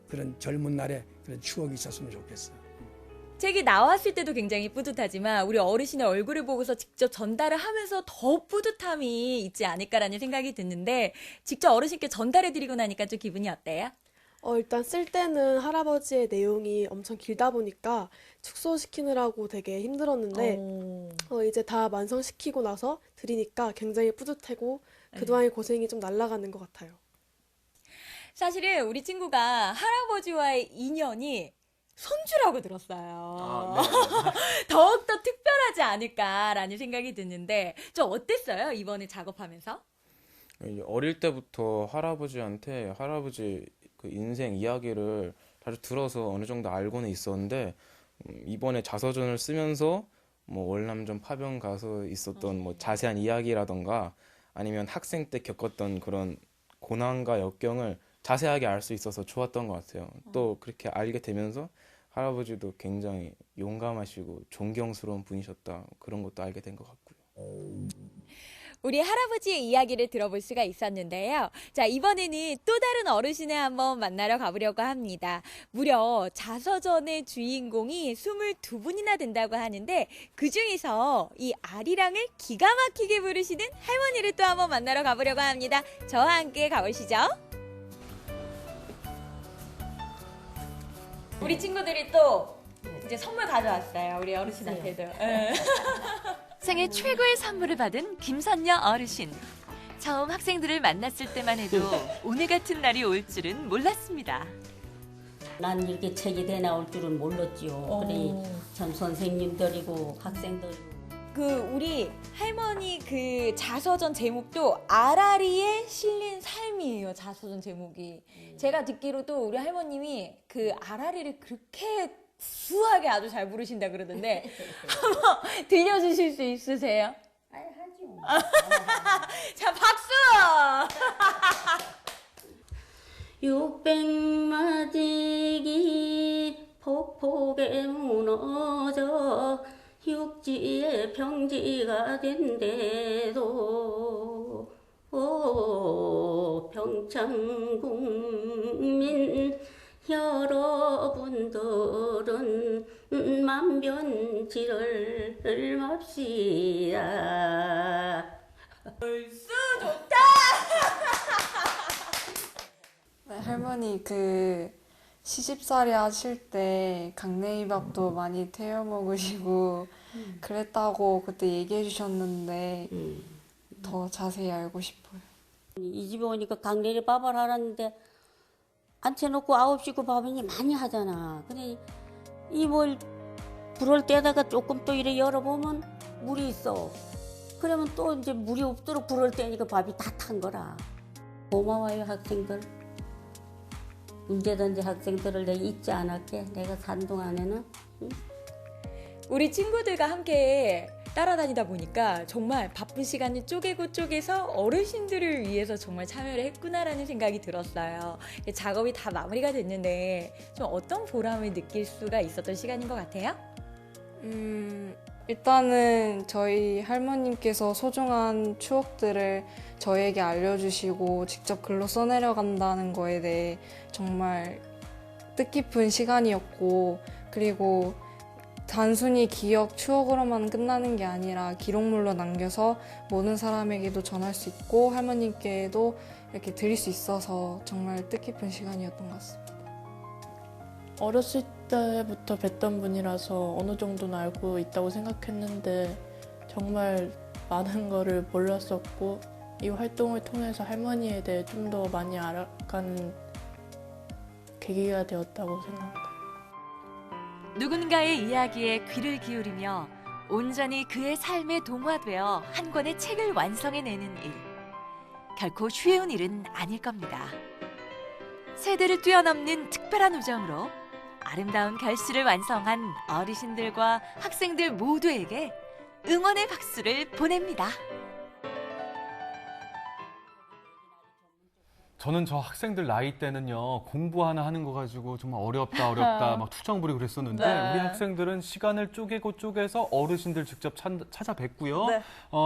그런 젊은 날에 그런 추억이 있었으면 좋겠어. 책이 나왔을 때도 굉장히 뿌듯하지만 우리 어르신의 얼굴을 보고서 직접 전달을 하면서 더 뿌듯함이 있지 않을까라는 생각이 드는데 직접 어르신께 전달해드리고 나니까 좀 기분이 어때요? 일단 쓸 때는 할아버지의 내용이 엄청 길다 보니까 축소시키느라고 되게 힘들었는데 이제 다 완성시키고 나서 드리니까 굉장히 뿌듯하고 그동안의 고생이 좀 날아가는 것 같아요. 사실은 우리 친구가 할아버지와의 인연이 손주라고 들었어요. 더욱더 특별하지 않을까라는 생각이 드는데 좀 어땠어요? 이번에 작업하면서? 어릴 때부터 할아버지한테 할아버지 그 인생 이야기를 자주 들어서 어느 정도 알고는 있었는데 이번에 자서전을 쓰면서 뭐 월남전 파병 가서 있었던 뭐 자세한 이야기라던가 아니면 학생 때 겪었던 그런 고난과 역경을 자세하게 알 수 있어서 좋았던 것 같아요. 또 그렇게 알게 되면서 할아버지도 굉장히 용감하시고 존경스러운 분이셨다. 그런 것도 알게 된 것 같고요. 우리 할아버지의 이야기를 들어볼 수가 있었는데요. 자, 이번에는 또 다른 어르신을 한번 만나러 가보려고 합니다. 무려 자서전의 주인공이 22분이나 된다고 하는데 그중에서 이 아리랑을 기가 막히게 부르시는 할머니를 또 한번 만나러 가보려고 합니다. 저와 함께 가보시죠. 우리 친구들이 또 이제 선물 가져왔어요. 우리 어르신한테도. 생애 최고의 선물을 받은 김선녀 어르신. 처음 학생들을 만났을 때만 해도 오늘 같은 날이 올 줄은 몰랐습니다. 난 이렇게 책이 돼 나올 줄은 몰랐지요. 그래 참 선생님들이고 학생들이고. 우리 할머니 그 자서전 제목도 아라리에 실린 삶이에요. 자서전 제목이. 제가 듣기로도 우리 할머님이 그 아라리를 그렇게 수하게 아주 잘 부르신다 그러던데 한번 들려주실 수 있으세요? 하죠. 자, 박수! 600마디기 폭폭에 무너져 육지에 평지가 된대도 평창 국민 여러분들은 만변지를 맙시다. 벌써 좋다! 할머니 그 시집살이 하실 때 강냉이밥도 많이 태워 먹으시고 그랬다고 그때 얘기해 주셨는데 더 자세히 알고 싶어요. 이 집에 오니까 강내리 밥을 하라는데 앉혀놓고 9시고 밥이니 많이 하잖아. 근데 이 뭘 불을 떼다가 조금 또 이래 열어보면 물이 있어. 그러면 또 이제 물이 없도록 불을 떼니까 밥이 다 탄 거라. 고마워요, 학생들. 언제든지 학생들을 내가 잊지 않을게. 내가 산 동안에는. 응? 우리 친구들과 함께 따라다니다 보니까 정말 바쁜 시간을 쪼개고 쪼개서 어르신들을 위해서 정말 참여를 했구나라는 생각이 들었어요. 작업이 다 마무리가 됐는데 좀 어떤 보람을 느낄 수가 있었던 시간인 것 같아요? 일단은 저희 할머님께서 소중한 추억들을 저희에게 알려주시고 직접 글로 써내려간다는 거에 대해 정말 뜻깊은 시간이었고, 그리고 단순히 기억, 추억으로만 끝나는 게 아니라 기록물로 남겨서 모든 사람에게도 전할 수 있고 할머님께도 이렇게 드릴 수 있어서 정말 뜻깊은 시간이었던 것 같습니다. 어렸을 때부터 뵀던 분이라서 어느 정도는 알고 있다고 생각했는데 정말 많은 거를 몰랐었고, 이 활동을 통해서 할머니에 대해 좀 더 많이 알아가는 계기가 되었다고 생각합니다. 누군가의 이야기에 귀를 기울이며 온전히 그의 삶에 동화되어 한 권의 책을 완성해내는 일. 결코 쉬운 일은 아닐 겁니다. 세대를 뛰어넘는 특별한 우정으로 아름다운 결실을 완성한 어르신들과 학생들 모두에게 응원의 박수를 보냅니다. 저는 저 학생들 나이 때는요, 공부 하나 하는 거 가지고 정말 어렵다 막 투정 부리고 그랬었는데, 네. 우리 학생들은 시간을 쪼개서 어르신들 직접 찾아뵙고요. 네.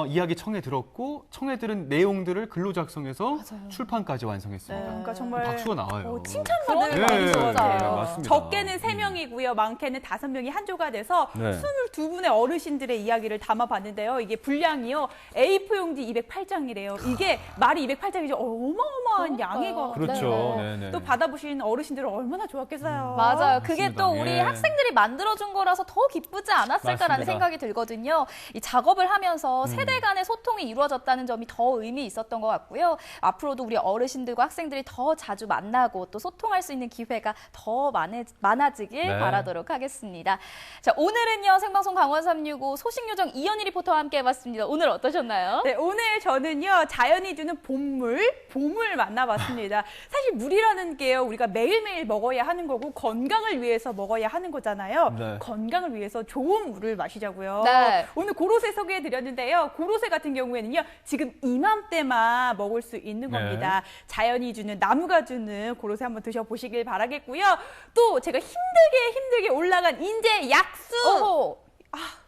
이야기 청해 들었고, 청해 들은 내용들을 글로 작성해서 출판까지 완성했습니다. 네, 그러니까 정말 박수가 나와요. 칭찬받을 네, 많이 것 같아요. 맞습니다. 적게는 3명이고요. 많게는 5명이 한 조가 돼서 네. 22분의 어르신들의 이야기를 담아봤는데요. 이게 분량이요. A4 용지 208장이래요. 이게 말이 208장이죠. 어마어마한 양이거든요. 그렇죠. 네네. 또 받아보신 어르신들은 얼마나 좋았겠어요. 맞아요. 그게 맞습니다. 또 우리 예. 학생들이 만들어준 거라서 더 기쁘지 않았을까라는 맞습니다. 생각이 들거든요. 이 작업을 하면서 세대 간의 소통이 이루어졌다는 점이 더 의미 있었던 것 같고요. 앞으로도 우리 어르신들과 학생들이 더 자주 만나고 또 소통할 수 있는 기회가 더 많아지길 네. 바라도록 하겠습니다. 자, 오늘은요, 생방송 강원 365 소식요정 이현희 리포터와 함께 해봤습니다. 오늘 어떠셨나요? 네, 오늘 저는요, 자연이 주는 봄을 만나봤습니다. 사실 물이라는 게요, 우리가 매일매일 먹어야 하는 거고 건강을 위해서 먹어야 하는 거잖아요. 네. 건강을 위해서 좋은 물을 마시자고요. 네. 오늘 고로쇠 소개해드렸는데요. 고로쇠 같은 경우에는요, 지금 이맘때만 먹을 수 있는 네. 겁니다. 자연이 주는, 나무가 주는 고로쇠 한번 드셔보시길 바라겠고요. 또 제가 힘들게 올라간 인제 약수. 오호.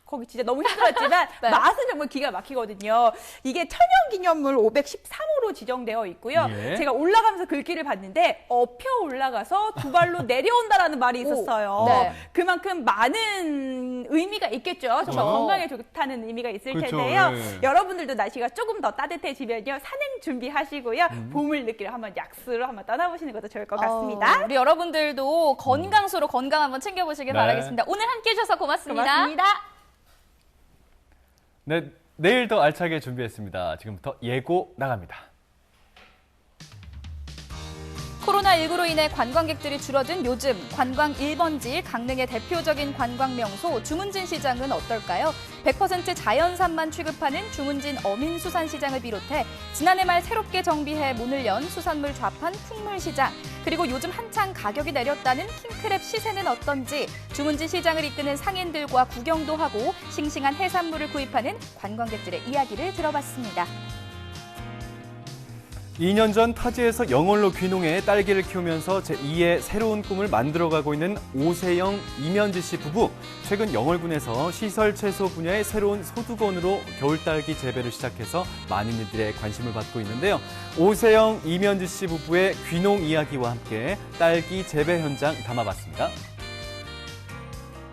거기 진짜 너무 힘들었지만 네. 맛은 정말 기가 막히거든요. 이게 천연기념물 513호로 지정되어 있고요. 예. 제가 올라가면서 글귀를 봤는데 엎혀 올라가서 두 발로 내려온다라는 말이 있었어요. 네. 그만큼 많은 의미가 있겠죠. 정말 그렇죠. 건강에 좋다는 의미가 있을 그렇죠. 텐데요. 네. 여러분들도 날씨가 조금 더 따뜻해지면요. 산행 준비하시고요. 봄을 느끼러 한번 약수로 한번 떠나보시는 것도 좋을 것 같습니다. 우리 여러분들도 건강수로 건강 한번 챙겨보시길 네. 바라겠습니다. 오늘 함께 해주셔서 고맙습니다. 고맙습니다. 네, 내일 더 알차게 준비했습니다. 지금부터 예고 나갑니다. 코로나19로 인해 관광객들이 줄어든 요즘 관광 1번지 강릉의 대표적인 관광 명소 주문진 시장은 어떨까요? 100% 자연산만 취급하는 주문진 어민수산시장을 비롯해 지난해 말 새롭게 정비해 문을 연 수산물 좌판 풍물시장, 그리고 요즘 한창 가격이 내렸다는 킹크랩 시세는 어떤지 주문진 시장을 이끄는 상인들과 구경도 하고 싱싱한 해산물을 구입하는 관광객들의 이야기를 들어봤습니다. 2년 전 타지에서 영월로 귀농해 딸기를 키우면서 제2의 새로운 꿈을 만들어가고 있는 오세영, 이면지 씨 부부. 최근 영월군에서 시설 채소 분야의 새로운 소득원으로 겨울딸기 재배를 시작해서 많은 이들의 관심을 받고 있는데요. 오세영, 이면지 씨 부부의 귀농 이야기와 함께 딸기 재배 현장 담아봤습니다.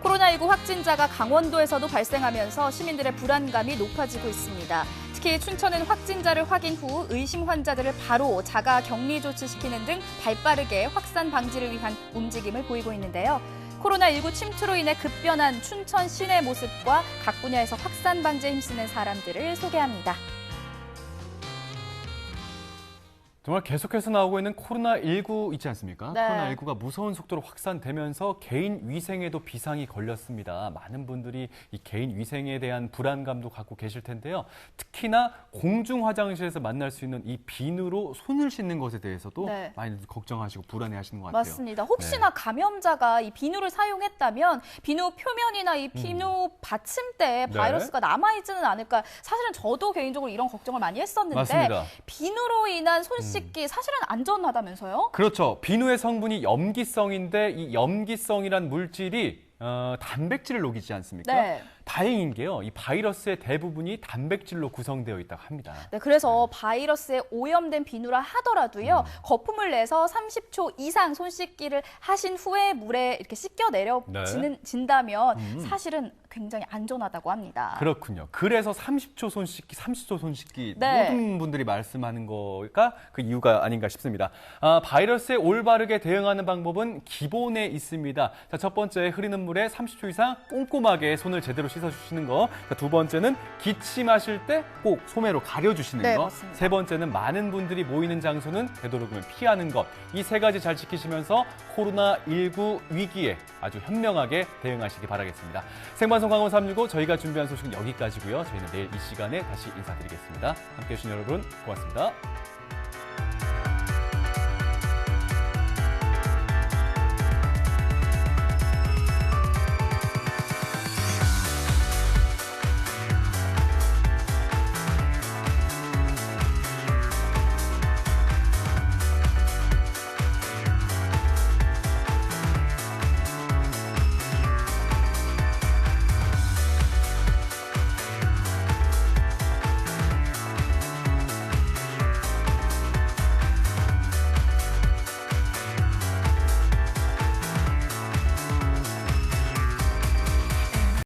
코로나19 확진자가 강원도에서도 발생하면서 시민들의 불안감이 높아지고 있습니다. 특히 춘천은 확진자를 확인 후 의심 환자들을 바로 자가 격리 조치시키는 등 발빠르게 확산 방지를 위한 움직임을 보이고 있는데요. 코로나19 침투로 인해 급변한 춘천 시내 모습과 각 분야에서 확산 방지에 힘쓰는 사람들을 소개합니다. 정말 계속해서 나오고 있는 코로나19 있지 않습니까? 네. 코로나19가 무서운 속도로 확산되면서 개인 위생에도 비상이 걸렸습니다. 많은 분들이 이 개인 위생에 대한 불안감도 갖고 계실 텐데요. 특히나 공중 화장실에서 만날 수 있는 이 비누로 손을 씻는 것에 대해서도 네. 많이 걱정하시고 불안해하시는 것 같아요. 맞습니다. 혹시나 감염자가 이 비누를 사용했다면 비누 표면이나 이 비누 받침대에 네. 바이러스가 남아있지는 않을까. 사실은 저도 개인적으로 이런 걱정을 많이 했었는데 맞습니다. 비누로 인한 손 씻기 사실은 안전하다면서요? 그렇죠. 비누의 성분이 염기성인데 이 염기성이란 물질이 단백질을 녹이지 않습니까? 네. 다행인 게요. 이 바이러스의 대부분이 단백질로 구성되어 있다고 합니다. 네, 그래서 바이러스에 오염된 비누라 하더라도요. 거품을 내서 30초 이상 손 씻기를 하신 후에 물에 이렇게 씻겨 내려진다면 사실은 굉장히 안전하다고 합니다. 그렇군요. 그래서 30초 손 씻기 네. 모든 분들이 말씀하는 거가 그 이유가 아닌가 싶습니다. 바이러스에 올바르게 대응하는 방법은 기본에 있습니다. 자, 첫 번째, 흐르는 물에 30초 이상 꼼꼼하게 손을 제대로 씻어주시는 거. 자, 두 번째는 기침하실 때 꼭 소매로 가려주시는 네, 거. 맞습니다. 세 번째는 많은 분들이 모이는 장소는 되도록이면 피하는 것. 이 세 가지 잘 지키시면서 코로나19 위기에 아주 현명하게 대응하시기 바라겠습니다. 생방송 강원 365 저희가 준비한 소식은 여기까지고요. 저희는 내일 이 시간에 다시 인사드리겠습니다. 함께해 주신 여러분 고맙습니다.